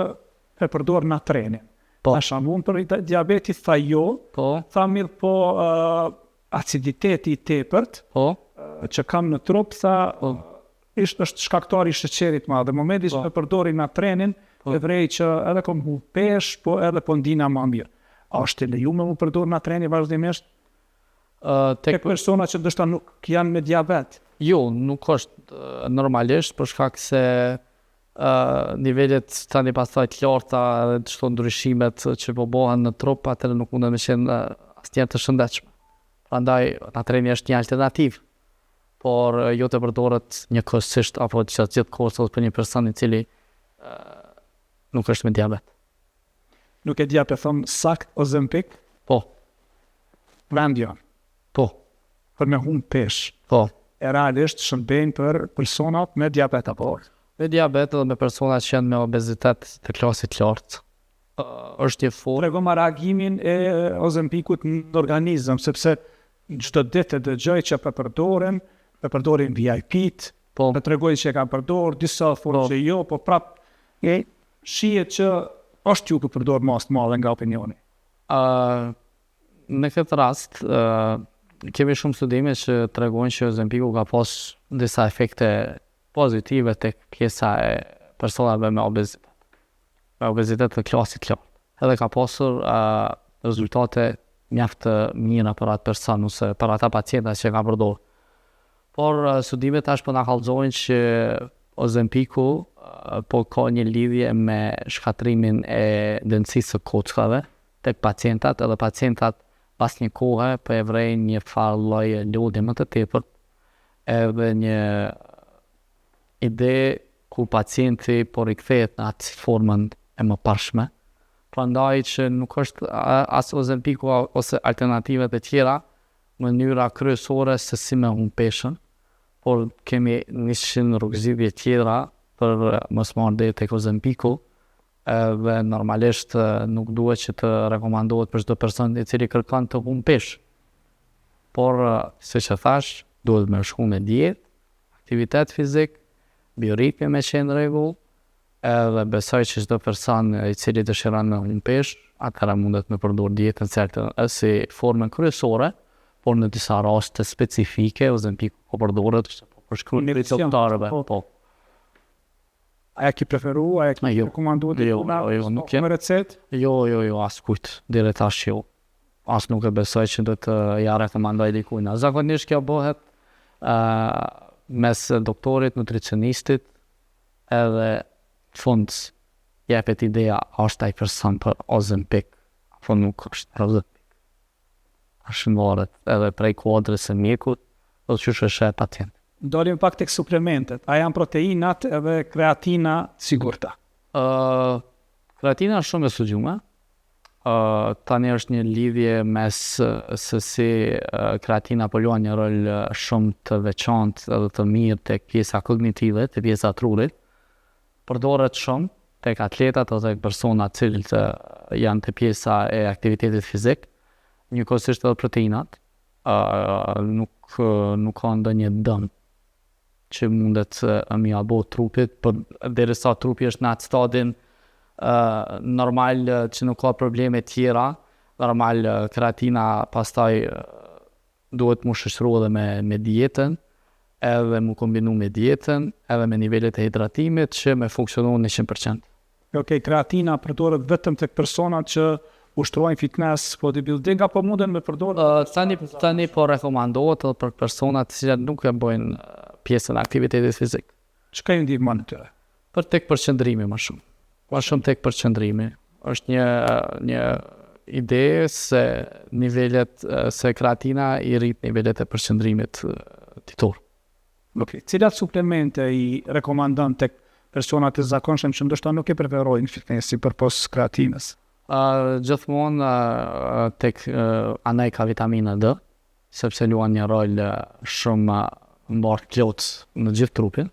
e përdor natrenin. Po. Tash unë për diabetit tha jo, Po, tha mirë po aciditeti i tepërt që kam në trup, tha është shkaktari i sheqerit madh. Në momentin që e përdori natrenin, e vrej që edhe kom hu pesh, po edhe po ndina më mirë. A është e lejuar me përdor natrenin vazhdimisht? Tek persona që ndoshta nuk janë me diabet? Jo, nuk është normalisht, për shkak se nivelet tani pastaj të larta dhe çdo ndryshimet që po bëhen në trup, atëherë nuk mundën me qenë asnjëherë të shëndetshme. Prandaj natreni është një alternativë, por jo të përdoret njëkohësisht apo gjatë gjithë kohës për një person i cili nuk është me diabet. nuk e dja për thonë sakt Ozempik, Po, vendion, po, për me humë pesh, po. e realisht shërbejnë për personat me diabet apo? Me diabet dhe me persona që janë me obezitet të klasit lartë. Është një formë. Trego ma reagimin e Ozempikut në organizëm, sepse çdo ditë e dëgjoj që përdorin VIP-t, Po, me tregoj që e ka përdor, disa thonë që jo, po prap shihet që është ju për përdor mas të madhe nga opinioni. në këtë rast, kemi shumë studime që tregojnë që Ozempiku ka pas disa efekte pozitive tek pjesa e personave me obezitet të klasit lartë. Edhe ka pasur rezultate mjaft të mira për atë person ose për ata pacienta që ka përdorur. Por studimet tash po na kallëzojnë që Ozempiku po ka një lidhje me shkatrimin e dënësisë së kockave tek pacientat, edhe pacientat pas një kohe po e vrejnë një farë lloj lodhje më të tepërt, edhe një ide ku pacienti po rikthehet në atë formën e mëparshme. Prandaj që nuk është as Ozempiku ose alternativat e tjera mënyra kryesore se si me humbë peshën, por kemi 100 rrugëzidhje tjera për mos marrë deri tek Ozempiku, dhe normalisht nuk duhet që të rekomandohet për çdo person i cili kërkon të humbë peshë. Por siç e thash, duhet me shku me dietë, aktivitet fizik, bioritmi me qenë në rregull, edhe besoj që çdo person i cili dëshiron me humbë peshë, atëherë mundet me përdor dietën si formën kryesore, por në disa raste specifike Ozempiku po përdoret po përshkruhet për doktorëve. Po. A ki preferu, a ki rekomandu nuk me recet? Jo, as kujt, deri tash jo. As nuk e besoj që do të ja rekomandoj dikujt. Zakonisht kjo bëhet mes doktorit, nutricionistit, edhe fund jepet ideja është ai person për Ozempik, apo nuk është për Ozempik. Është varet edhe prej kuadrës së mjekut, do të qysh është pacient. Dorim pak tek suplementet. A janë proteinat edhe kreatina sigurta? Kreatina është shumë e studiuar. Tani është një lidhje mes se si kreatina po luan një rol shumë të veçantë edhe të mirë tek pjesa kognitive, tek pjesa e trurit. Përdoret shumë tek atletat ose tek persona të cilët janë te pjesa e aktivitetit fizik. Njëkohësisht edhe proteinat nuk ka ndonjë dëm që mundet mi abo trupit, por derisa trupi është në atë stadin normal që nuk ka probleme tjera, normal kreatina pastaj duhet mu shoqëruar edhe me dietën, edhe mu kombinu me dietën, edhe me nivelet e hidratimit që me funksionu 100%. Okej, kreatina përdoret vetëm tek personat që ushtrojnë fitness, bodybuilding, apo munden me përdorë? Tani po rekomandohet edhe për personat që nuk e bojnë pjesën e aktivitetit fizik. Çka ju ndihmon këtyre? Për tek përqendrimi më shumë. Ma shumë tek përqendrimi. Është një ide se nivelet se kreatina i rrit nivelet e përqendrimit ditor. Okej, cilat suplemente i rekomandon tek personat e zakonshëm që ndoshta nuk e preferojnë fitnessin përpos kreatinës? Gjithmonë tek anaj ka vitamina D, sepse luan një rol shumë mbarë plot në gjithë trupin.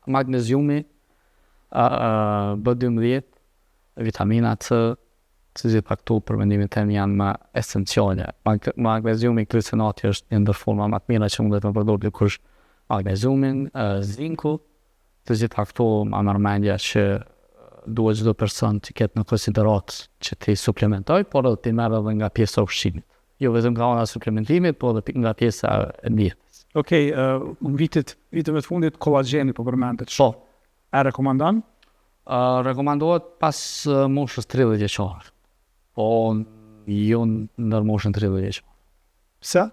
Magneziumi, B12, vitamina C, të gjitha këtu për mendimin tim janë më esenciale. Magneziumi glicinati është një ndër forma më të mira që mundet me përdor dikush. Magneziumin, zinku, të gjitha këtu më mërmendja që duhet çdo person të ketë në konsiderat që ti suplementoj, por edhe ti merr edhe nga pjesa e ushqimit. Jo vetëm nga ana e suplementimit, por edhe nga pjesa e dietës. Okej, viteve të fundit kollagjeni po përmendet. Po. A rekomandon? Rekomandohet pas moshës 30 vjeçare. Po jo ndër moshën 30 vjeçare. Pse?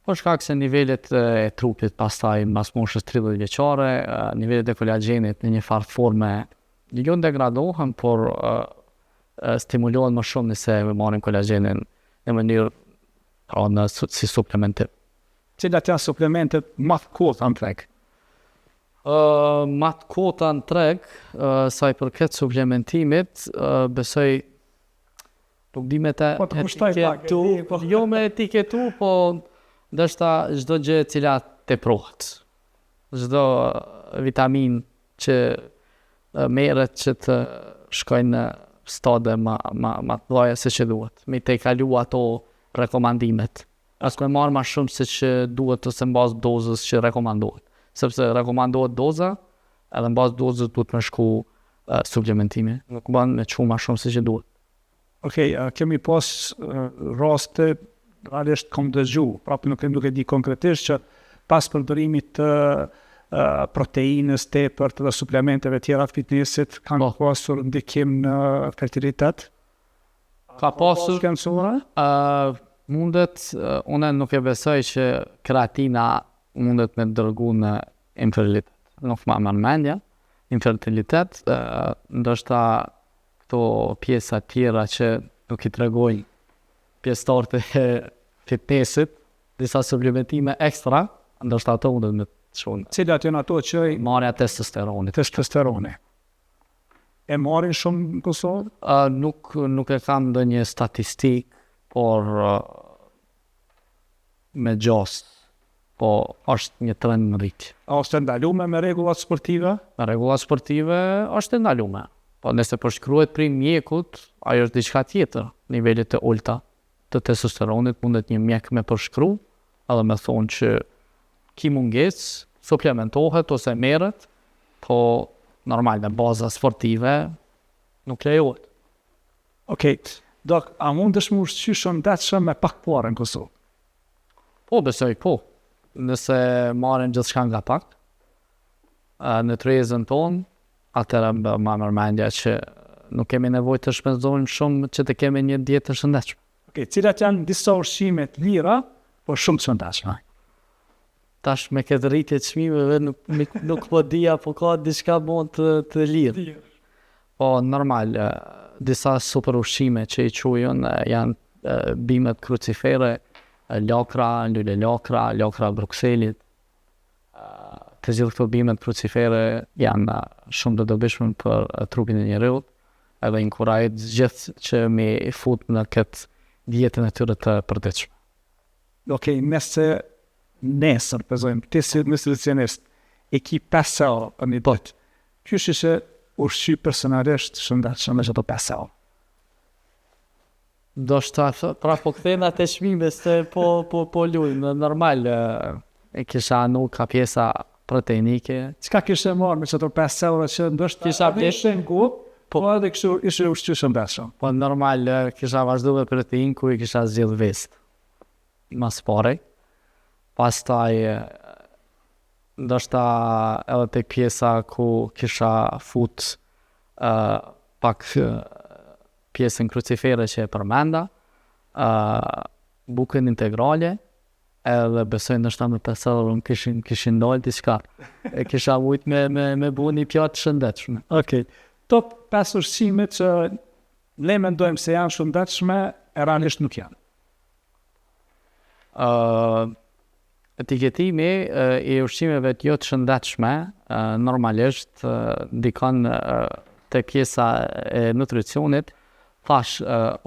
Po shkak se nivelet e trupit pastaj pas moshës 30 vjeçare, nivelet e kolagjenit në një farë forme jo degradohen, por stimulohen më shumë nëse marrim kolagjenin në mënyrë si suplementim. Cilat janë suplementet më të kota në treg? Më të kota në treg, sa i përket suplementimit, besoj Problemet e Po të kushtoj pak, etiketu, jo me etiketu, po ndoshta çdo gjë e cila teprohet. Çdo vitamin që merret që të shkojnë në stade ma të mëdha se që duhet. Me të kalu ato rekomandimet. As me marrë ma shumë se që duhet ose mbas dozës që rekomandohet. Sepse rekomandohet doza, edhe mbas dozës duhet me shku suplementimi. Nuk ban me çu ma shumë se që duhet. Okej, kemi pas raste, realisht kom dëgju, prapë nuk e di konkretisht që pas përdorimit të proteinës tepër të suplementeve tjera të fitnessit kanë pasur ndikim në fertilitet. Ka pasur shkencora? Mundet, unë nuk e besoj që kreatina mundet me dërgu në infertilitet. Nuk ma më mendja, infertilitet, ndoshta këto pjesa tjera që nuk i tregojnë pjesëtarët e fitnessit, disa suplementime ekstra, ndoshta ato mundet me të shonë. Cilat janë ato që Marrja testosteronit. testosteroni? E marrin shumë në Kosovë? Nuk e kam ndonjë statistik, por me gjos, po është një trend në rritje. A është ndalume me rregullat sportive? Me rregullat sportive është ndalume. Po nëse përshkruhet prej mjekut, ajo është diçka tjetër. Nivelet e ulta të testosteronit mundet një mjek me përshkru, edhe me thonë që ki mungesë, suplementohet ose merret, po normal në baza sportive nuk lejohet. Okej, dok, a mundesh më ushqy shëndetshëm me pak parë në Kosovë? Po, besoj po. Nëse marrin gjithçka nga pak, në trezën tonë, atëra ma mendja që nuk kemi nevojë të shpenzojmë shumë që të kemi një dietë të shëndetshme. Okej, cilat janë disa ushqime të lira, por shumë të shëndetshme? Tash me këtë rritje të çmimeve nuk po di apo ka diçka mund të lirë. Po normal, disa super ushqime që i quajnë janë bimet krucifere, lakra, lule lakra, lakra Brukselit. Të gjithë këto bimet krucifere janë shumë të dobishme për trupin e njeriut, edhe inkurajt gjithë që me fut në këtë djetën e tyre të përditshme. Okej, nëse nesër, pëzojmë, ti si nutricionist, e ki 5 euro për një ditë, qysh ishe ushqy personalisht shëndetshëm me çato 5 euro? Do shta, pra po këthejnë atë çmime se po lujnë, normal e kisha anu ka pjesa proteinike. Çka kishe marrë me çato 5 euro që ndoshta Kisha ishte në gu, po edhe kështu ishe ushqy shëndetshëm? Po normal kisha vazhdu me protein ku i kisha zgjidh vest. Mas pare. Pastaj ndoshta edhe tek pjesa ku kisha fut pak pjesën krucifere që e përmenda, bukën integrale, edhe besoj ndoshta me 5 euro kishin dalë diçka. E kisha vujt me bu një pjatë shëndetshme. Okej. Top 5 ushqime që ne mendojmë se janë shëndetshme, e realisht nuk janë. Etiketimi i ushqimeve të jo të shëndetshme normalisht ndikon te pjesa e nutricionit. Thash,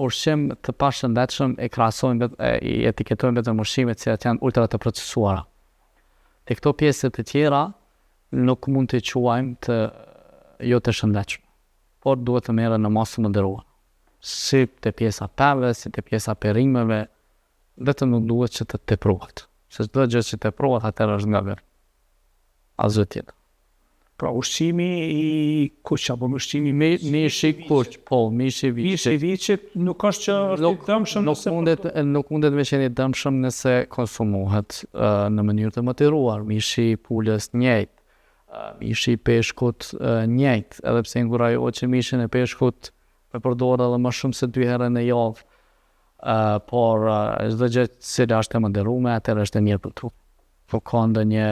ushqim të pashëndetshëm e krahasojmë i etiketojmë vetëm ushqimet që janë ultra të procesuara. Te këto pjesë të tjera nuk mund të quajmë të jo të shëndetshme, por duhet të merren në masë të moderuar. Si te pjesa peve, si te pjesa perimeve, vetëm nuk duhet që të tepruhet. Se çdo gjë që tepruhet atëherë është nga verë. Asgjë tjetër. Pra ushqimi i kuq apo ushqimi mishi kuq, po, mishi i viçit nuk është që është i dëmshëm nuk mundet me qenë i dëmshëm nëse konsumohet në mënyrë të moderuar. Mishi i pulës njëjtë, mishi i peshkut njëjtë, edhe pse inkurajohet që mishin e peshkut me përdorë edhe më shumë se 2 herë në javë. Por çdo gjë që është e moderuar, atëherë është e mirë për trup. Po ka ndonjë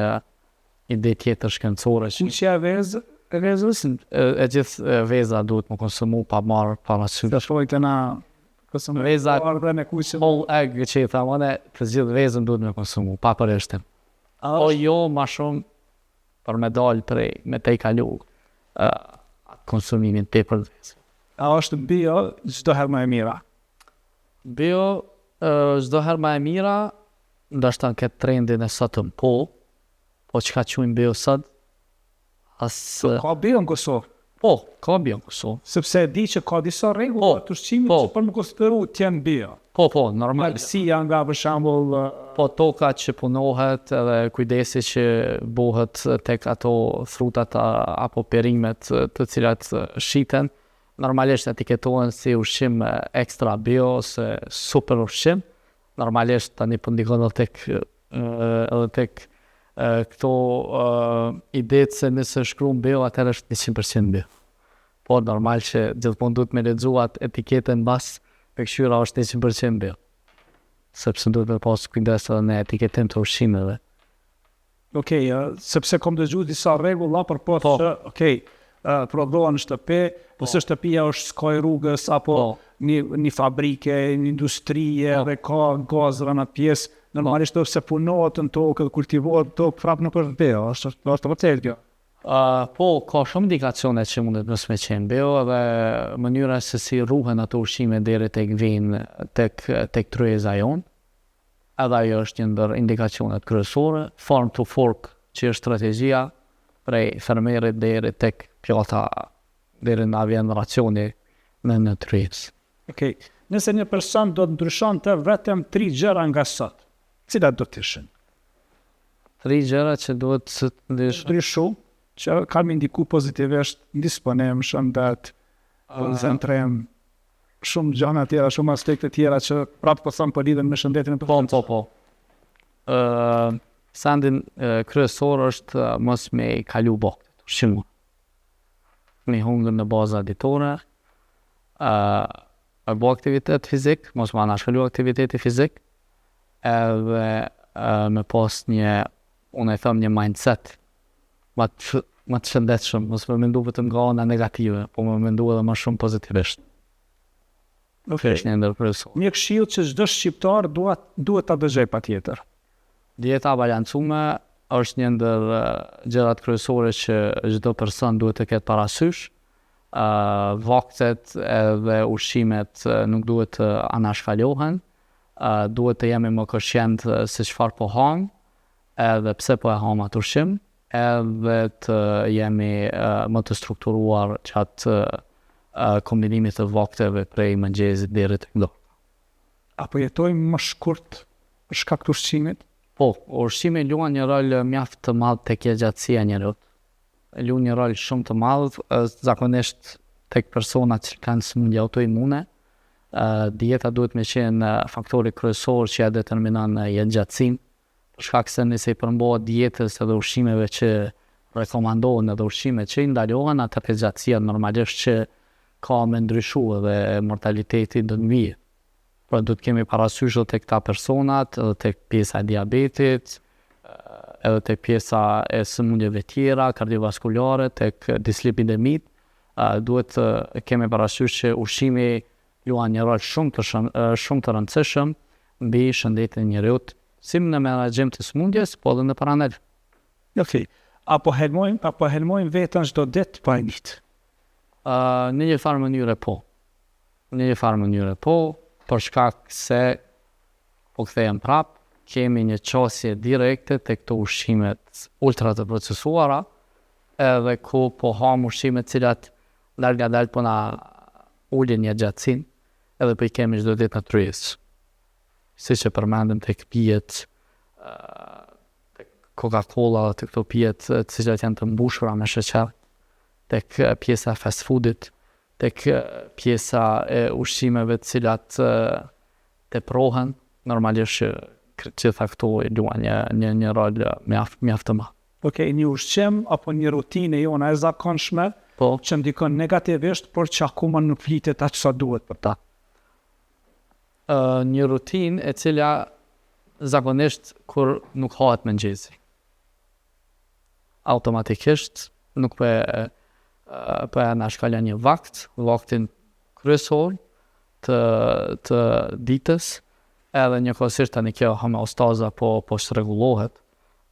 ide tjetër shkencore që kuqja vezës, e gjithë veza duhet më konsumu pa marrë parasysh. të shojtë na konsumu Veza ardhe me kuqe. whole egg që i thamone, të gjithë vezën duhet më konsumu pa përjashtim. Po jo ma shumë për me dalë prej me te i kalu konsumimin tepër të vezë. A është bio çdo herë më e mira? Bio, çdo herë më e mira, ndoshta në këtë trendin e sotëm, po çka quajmë bio sot? Ka bio në Kosovë, Ka bio në Kosovë. sepse e di që ka disa rregulla të ushqimit që për më konsideru të jenë bio. Normal. Malësia nga për shembull, Toka që punohet edhe kujdesi që bëhet tek ato frutat apo perimet të cilat shiten, normalisht etiketohen si ushqim ekstra bio ose super ushqim. Normalisht tani po ndikon edhe tek këto idetë se nëse shkruan bio atëherë është 100% bio. Po normal që gjithmonë duhet me lexuat etiketën mbas me këshyra është 100% bio. Sepse duhet me pas kujdes edhe në etiketën të ushqimeve. Okej, sepse kom dëgjuar disa rregulla për që prodhohen në shtëpi, nëse shtëpia është skaj rrugës apo një fabrike, një industri dhe ka gazra në pjesë, normalisht nëse punohet në tokë dhe kultivohet tokë prapë nuk është bio, është vërtet kjo. Ka shumë indikacione që mundet mos me qenë bio dhe mënyra se si ruhen ato ushqime deri tek vinë tek tryeza jonë. Edhe ajo është një ndër indikacionet kryesore, farm to fork, që është strategjia prej fermerit deri tek pjata deri na vjen racioni në tryezë. Okej. Nëse një person do të ndryshonte vetëm 3 gjëra nga sot, cilat do të ishin? 3 gjëra që duhet të ndryshu, që kanë indiku pozitivisht disponim, shëndet, koncentrim, shumë gjëra tjera, shumë aspekte tjera që prapë po thon po lidhen me shëndetin e personit. Po. Sandin kryesor është mos me kalu bokët, ushqimin. Me hungër në baza ditore, bo aktivitet fizik, mos ma nashkalu aktiviteti fizik, edhe me pas një mindset më të shëndetshëm, mos me mendu vetëm nga ana negative, po me mendu edhe më shumë pozitivisht. Është një ndër kryesor. Një këshill që çdo shqiptar duhet ta dëgjoj patjetër. Dieta balancume është një ndër gjërat kryesore që çdo person duhet të ketë parasysh. Vaktet edhe ushqimet nuk duhet të anashkalohen, duhet të jemi më koshient se çfarë po ham, edhe pse po e ham atë ushqim, edhe të jemi më të strukturuar gjatë kombinimit të vakteve prej mëngjesit deri tek dorë. Apo jetojmë më shkurt për shkak të ushqimit? Po, ushqimi luan një rol mjaft të madh tek gjatësia e njerëzit. Luan një rol shumë të madh, zakonisht tek personat që kanë sëmundje autoimune. Dieta duhet me qenë faktori kryesor që ja determinon jetëgjatësinë. Për shkak se nëse i përmbohet dietës edhe ushqimeve që rekomandohen edhe ushqimet që i ndalohen, atëherë gjatësia normalisht që ka me ndryshu edhe mortaliteti do të vijë. Pra do të kemi parasysh edhe tek këta personat, edhe tek pjesa e diabetit, edhe tek pjesa e sëmundjeve tjera, kardiovaskulare, tek dislipidemit, duhet të kemi parasysh që ushqimi luan një rol shumë të rëndësishëm mbi shëndetin e njeriut, si në menaxhim të sëmundjes, po edhe në paranel. Okej. Apo helmojmë veten çdo ditë pa njit. Në një farë mënyre po, për shkak se po kthehem prap, kemi një qasje direkte tek këto ushqimet ultra të procesuara, edhe ku po ham ushqime të cilat larg po na ulin një gjatësinë, edhe po i kemi çdo ditë në tryezë. Siç e përmendëm tek pijet, tek Coca-Cola, tek këto pijet të cilat janë të mbushura me sheqer, tek pjesa e fast foodit, tek pjesa e ushqimeve të cilat teprohen, normalisht gjitha këto i luan një rol mjaft të madh. Okej, një ushqim apo një rutinë jona e zakonshme, që ndikon negativisht, por që akoma nuk flitet aq sa duhet për ta. Një rutinë e cila zakonisht kur nuk hahet mëngjesi. Automatikisht nuk po e anashkalon një vaktin kryesor të ditës, edhe njëkohësisht tani kjo homeostaza po rregullohet,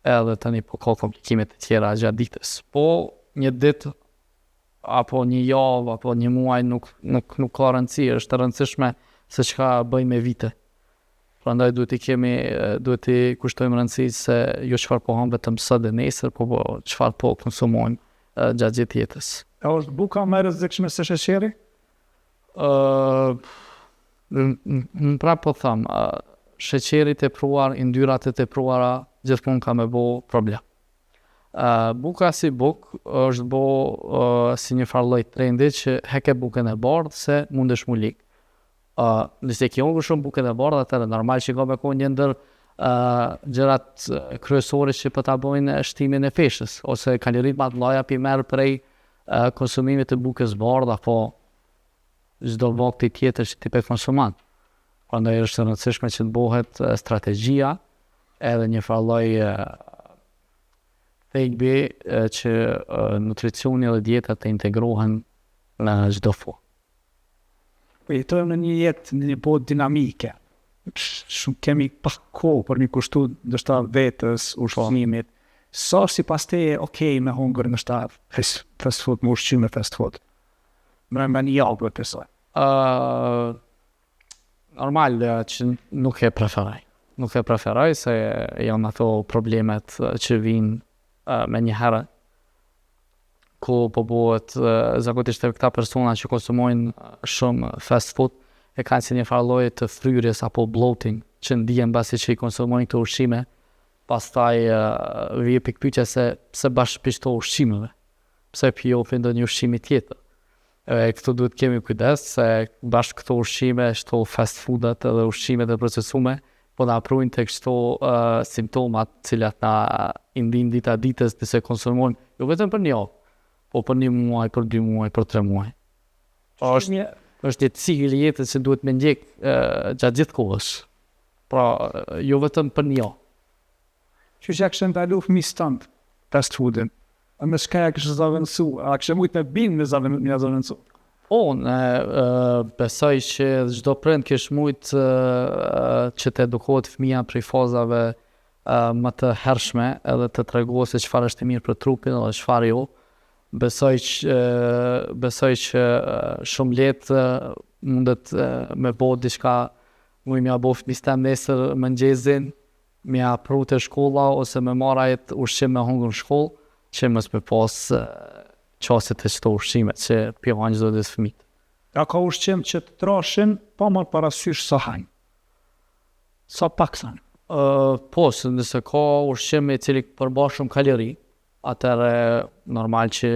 edhe tani po ka komplikime të tjera gjatë ditës. Po një ditë apo një javë apo një muaj nuk ka rëndësi, është e rëndësishme se çka bëjmë me vite. Prandaj duhet i kushtojmë rëndësi se jo çfarë po ham vetëm sot dhe nesër, po çfarë po konsumojmë gjatë gjithë jetës. A është buka më e rrezikshme se sheqeri? Prapë po them, sheqeri i tepruar, yndyrat e tepruara gjithmonë ka me bo problem. Buka si bukë është bo si një farë lloj trendi që heke bukën e bardhë se mundesh mu lik. Nëse ke hungur shumë bukën e bardhë, atëherë normal që ka me konë një ndër gjërat kryesore që po ta bojnë shtimin e peshës, ose kalorit më të mëdha pi merr prej konsumimit të bukës bardhë apo çdo vakti tjetër që ti pe konsuman. Prandaj është e rëndësishme që të bëhet strategjia edhe një farë lloj thejbi që nutricioni dhe dieta të integrohen në çdo fuq. Po jetojmë në një jetë, në një botë dinamike. Shumë kemi pak kohë për mi kushtu ndoshta vetës, ushqimit. Sa sipas teje okay me hungër ndoshta fast food, me ushqim me fast food? Brenda një javë për të sot. Normal që nuk e preferoj. Nuk e preferoj se janë ato problemet që vinë me një herë, ku po bëhet zakonisht këta persona që konsumojnë shumë fast food e kanë si një farë lloje të fryrjes apo bloating që ndihen mbasi që i konsumojnë këto ushqime, pastaj vjen pikpyetja se pse bashkë pi këto ushqimeve, pse pi ofri ndonjë ushqimi tjetër. Këtu duhet kemi kujdes se bashkë këto ushqime, këto fast foodat edhe ushqimet e procesume po na aprujnë tek këto simptomat cilat na i ndijnë dita ditës nëse konsumojmë jo vetëm për një javë, po për një muaj, për 2 muaj, për 3 muaj. Është një cikël i jetës që duhet me ndjek gjatë gjithë kohës. Pra, jo vetëm për një javë. Që që kështë ndalu fëmijës tënd fast foodin? A me shka ja kështë zavendësu? A kështë mujtë me bimë me zavendësu? Unë besoj që çdo prind kish mujtë që të edukohet fëmia prej fazave më të hershme edhe të tregohet se çfarë është e mirë për trupin edhe çfarë jo. Besoj që shumë lehtë mundet me bo diçka, mja bo fëmijës tem nesër mëngjesin, mja pru të shkolla ose me marra jetë ushqim me hungër në shkollë, që mos me pas qaset e qëto ushqimet që pjohan çdo ditë fëmijët. A ka ushqim që të trashin pa marrë parasysh sa hajnë? Sa pak thanë? Po, nëse ka ushqim i cili përmban shumë kalori, atëre normal që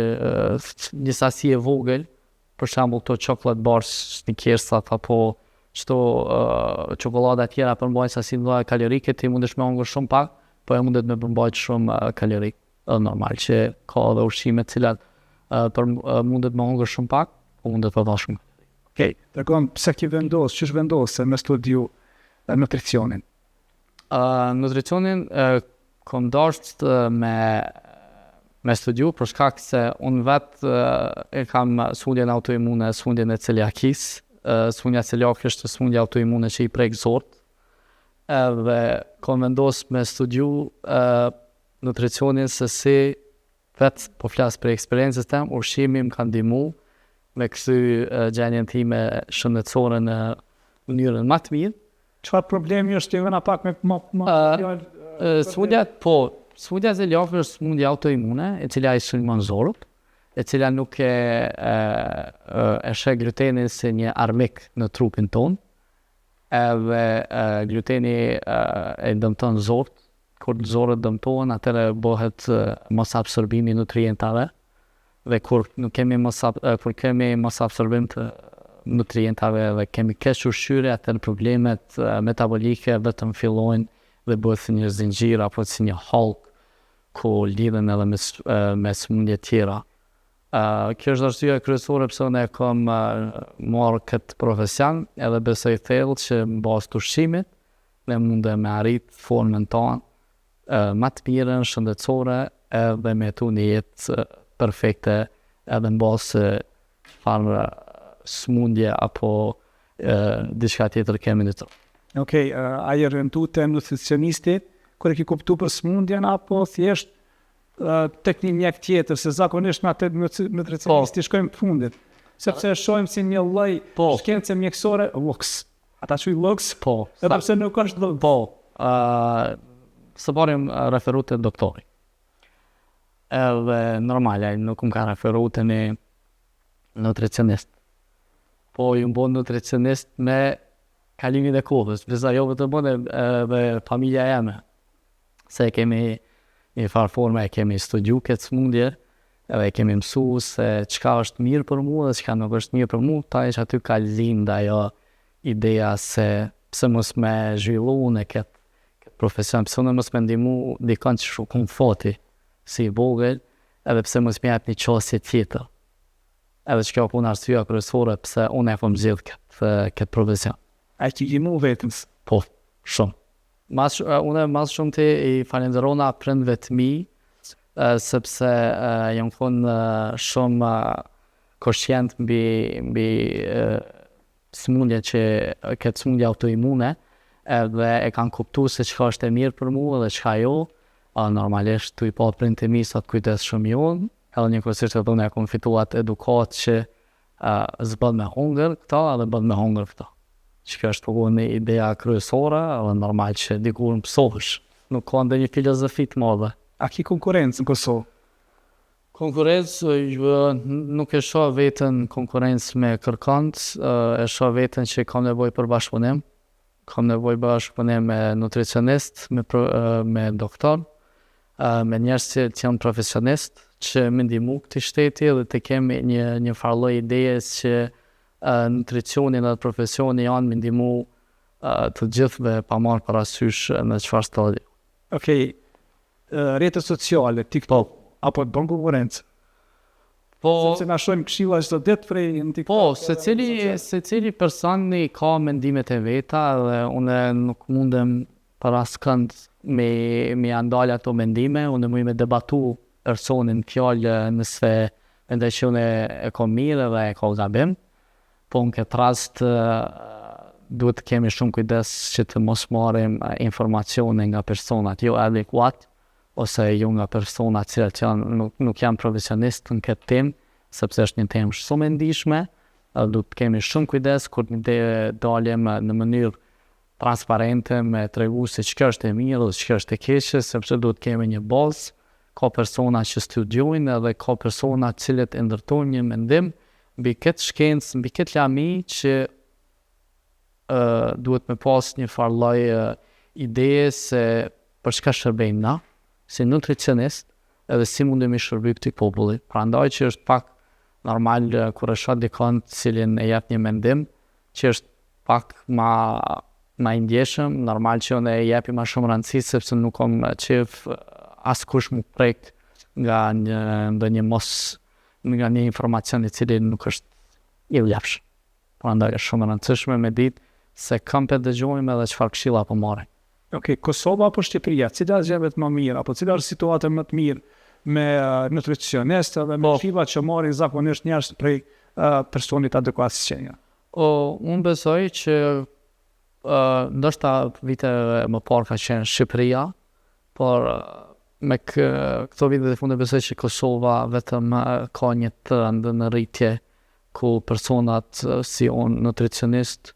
një sasi e vogël, për shembull këto chocolate bars, Snickersat apo çto çokolada tjera përmbajnë sasi të mëdha kalorike, ti mundesh me hungur shumë pak, po e mundet me përmbajt shumë kalorik. Normal që ka edhe ushqime të cilat mundet me hungur shumë pak, po mundet me shumë. Okej, tregon pse ki vendos, ç'është vendosë me studiu nutricionin? Nutricionin kam dashur me studiu për shkak se unë vetë e kam sundjen autoimune, sundjen e celiakisë. Sundja celiake është sundja autoimune që i prek zort. Dhe kam vendosur me studiu nutricionin se si vetë po flas për eksperiencën tem, ushqimi më ka ndihmu me kthy gjendjen time shëndetësore në mënyrën më të mirë. Çfarë problemi është të vëna pak me Sundja celiake është sundja autoimune, e cila i sulmon zorët, e cila nuk e sheh glutenin si një armik në trupin tonë, edhe gluteni e dëmton zorët. Kur zorët dëmtohen, atëherë bëhet mos absorbimi i nutrientave, dhe kur kemi mos absorbim të nutrientave dhe kemi keq ushqyerje, atëherë problemet metabolike vetëm fillojnë dhe bëhet si një zinxhir apo si një halk ku lidhen edhe me sëmundje tjera. Kjo është arsyeja kryesore pse unë kam marrë këtë profesion, edhe besoj thellë që në bazë të ushqimit ne mundem me arrit formën tonë më të mirën, shëndetësore, edhe me tu një jetë perfekte edhe në bazë farë smundje apo diçka tjetër kemi në të. Okej, a i rëndu të nutricionistit, kër e ki kuptu për smundjen, apo thjesht tek një mjek tjetër, se zakonisht me atë nutricionisti shkojmë fundit, sepse shojmë si një lloj shkencë mjekësore, Ata që i lëks, Po, edhe pse nuk është lëks. po, së parim referu të doktori. Edhe normal, ai nuk më ka referu të një nutricionist. Po, ju më bon nutricionist me kalimin e kohës, përsa jo të bon edhe familja jeme. Se kemi një farë forme, kemi studiu këtë smundje, edhe kemi mësu se çka është mirë për mu dhe çka nuk është mirë për mu, ta që aty ka linda ajo ideja se pse mos me zhvillu në këtë profesion, pse unë mos me ndihmu dikon që shukun foti si i vogël, edhe pse mos me jep një qasje tjetër. Edhe që kjo puna arsyeja kryesore pse unë e kom zgjedh këtë profesion. A që i mu vetës? Po, shumë. Unë mas shumë të i falenderona prindve të mi, sepse jam thonë shumë koshient mbi smundje që këtë smundje autoimune, edhe e kanë kuptu se çka është e mirë për mu dhe çka jo. Normalisht tu i pa prindë të mi sa të kujdes shumë jonë, edhe njëkohësisht edhe unë e kom fituat edukat që zbën me hungër këta edhe bën me hungër këta. Që kjo është përgohë një ideja kryesore, edhe normal që dikur në pësohësh. Nuk ka ndë një filozofi të madhe. A ki konkurencë në Kosovë? Konkurencë, nuk e shoh veten konkurencë me kërkant, e shoh veten që kam nevojë për bashkëpunim. Kam nevojë bashkëpunim me nutricionist, me doktor, me njerëz që janë profesionist, që më ndihmu këtij shteti dhe të kemi një farlloj ideje që nutricionin dhe profesioni janë më ndihmu të gjithëve pa marrë parasysh në çfarë stadie. Okej, rrjetet sociale, TikTok, apo të bën konkurencë? Po, Sepse na shohim këshilla çdo ditë prej në TikTok. po, secili personi ka mendimet e veta dhe unë nuk mundem për askënd me andal ato mendime, unë muj me debatu personin fjalë nëse mendoj që unë e kam mirë dhe e kam gabim. Po në këtë rast duhet të kemi shumë kujdes që të mos marrim informacione nga personat jo adekuat ose jo nga personat që nuk janë profesionist në këtë temë, sepse është një temë shumë e ndihshme, duhet të kemi shumë kujdes kur të dalim në mënyrë transparente me tregu se çka është e mirë dhe çka është e keqe, sepse duhet të kemi një bazë, ka persona që studiojnë edhe ka persona të cilët e ndërtojnë një mendim mbi këtë shkencë, mbi këtë lami që duhet me pas një farë lloj ideje se për çka shërbejmë na, si nutricionist, edhe si mundemi shërbëj këtij populli. Prandaj që është pak normal kur e shoh dikon të cilin e jep një mendim që është pak ma i ndjeshëm, normal që unë e jepi ma shumë rëndësi sepse nuk kam qef askush më prek nga nga një informacion i cili nuk është i ljepsh. Prandaj është shumë rëndësishme me ditë se kam për dëgjojmë edhe çfarë këshilla po marrim. Okej, Kosova apo Shqipëria, cila është gjevet më mirë, apo cila është situata më të mirë me nutricionistë dhe me këshilla që marrin zakonisht njerëz prej personit adekuat si qenja? Unë besoj që ndoshta vite më parë ka qenë Shqipëria, por me këto vite dhe fundit besoj që Kosova vetëm ka një trend në rritje ku personat si unë nutricionist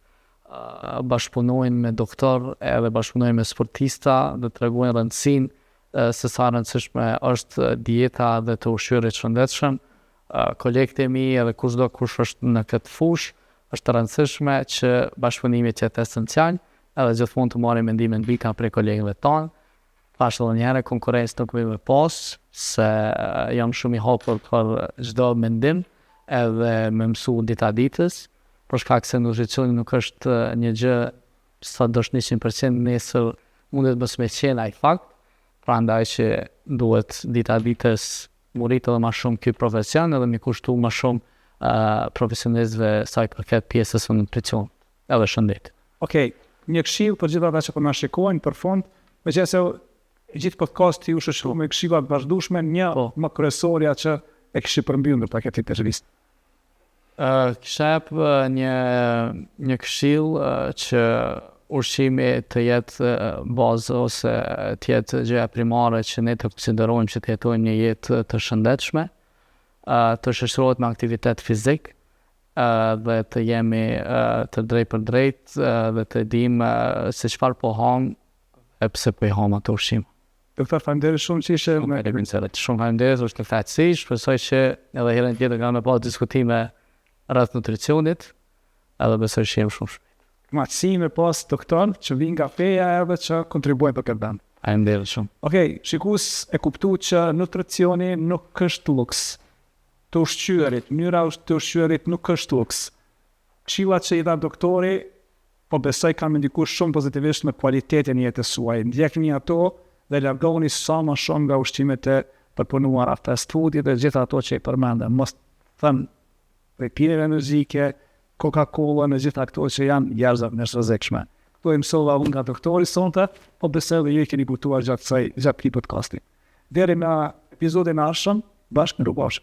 bashkëpunojnë me doktor edhe bashkëpunojnë me sportista dhe tregojnë rëndësinë se sa rëndësishme është dieta dhe të ushqyerit shëndetshëm. Kolegët e mi edhe kushdo kush është në këtë fushë është rëndësishme që bashkëpunimi të jetë esencial edhe gjithmonë të marrim mendime mbi prej kolegëve tanë. Pash edhe njëherë konkurrencë nuk me pas, se jam shumë i hapur për çdo mendim edhe me mësu dita ditës, për shkak se nutricioni nuk është një gjë sa dosh 100% nesër mundet mos me qenë ai fakt, prandaj që duhet dita ditës mu rritë edhe ma shumë ky profesion edhe mi kushtu ma shumë profesionistëve sa i përket pjesës së nutricionit edhe shëndetit. Okej, një këshill për gjithë ata që po na shikojnë për fond, meqense gjithë podcasti ju shoqëron me këshilla të vazhdueshme, një më kryesorja që e kishi përmbyllur për këtë intervistë. Kisha jep një këshill që ushqimi të jetë bazë ose të jetë gjëja primare që ne të konsiderojmë që të jetojmë një jetë të shëndetshme, të shoqërohet me aktivitet fizik, dhe të jemi të drejt për drejt dhe të dim se çfarë po ham e pse po i ham ato ushqim. Doktor, faleminderit shumë që ishe me Shumë faleminderit, është një fatësi, shpresoj që edhe herën tjetër kanë pas diskutime rreth nutricionit, edhe besoj që jem shumë shpejt. Matësime pas doktor që vinë nga feja edhe që kontribuojnë për këtë vend. Faleminderit shumë. Okej, shikus e kuptu që nutricioni nuk është luks. Të ushqyerit, mënyra të ushqyerit nuk është luks. Këshillat që i dha doktori, po besoj kanë ndikuar shumë pozitivisht me cilëtetin e jetës suaj. Ndjekni ato dhe largoni sa më shumë nga ushqimet e përpunuara, fast foodit dhe gjitha ato që i përmendëm. Mos thënë pijeve energjike, Coca-Cola në gjitha këto që janë jashtëzakonisht rrezikshme. Këto i mësova unë nga doktori sonte, po besoj dhe ju i keni kuptuar gjatë këtij podcasti. Deri në episodin e ardhshëm, bashkë në rrugë.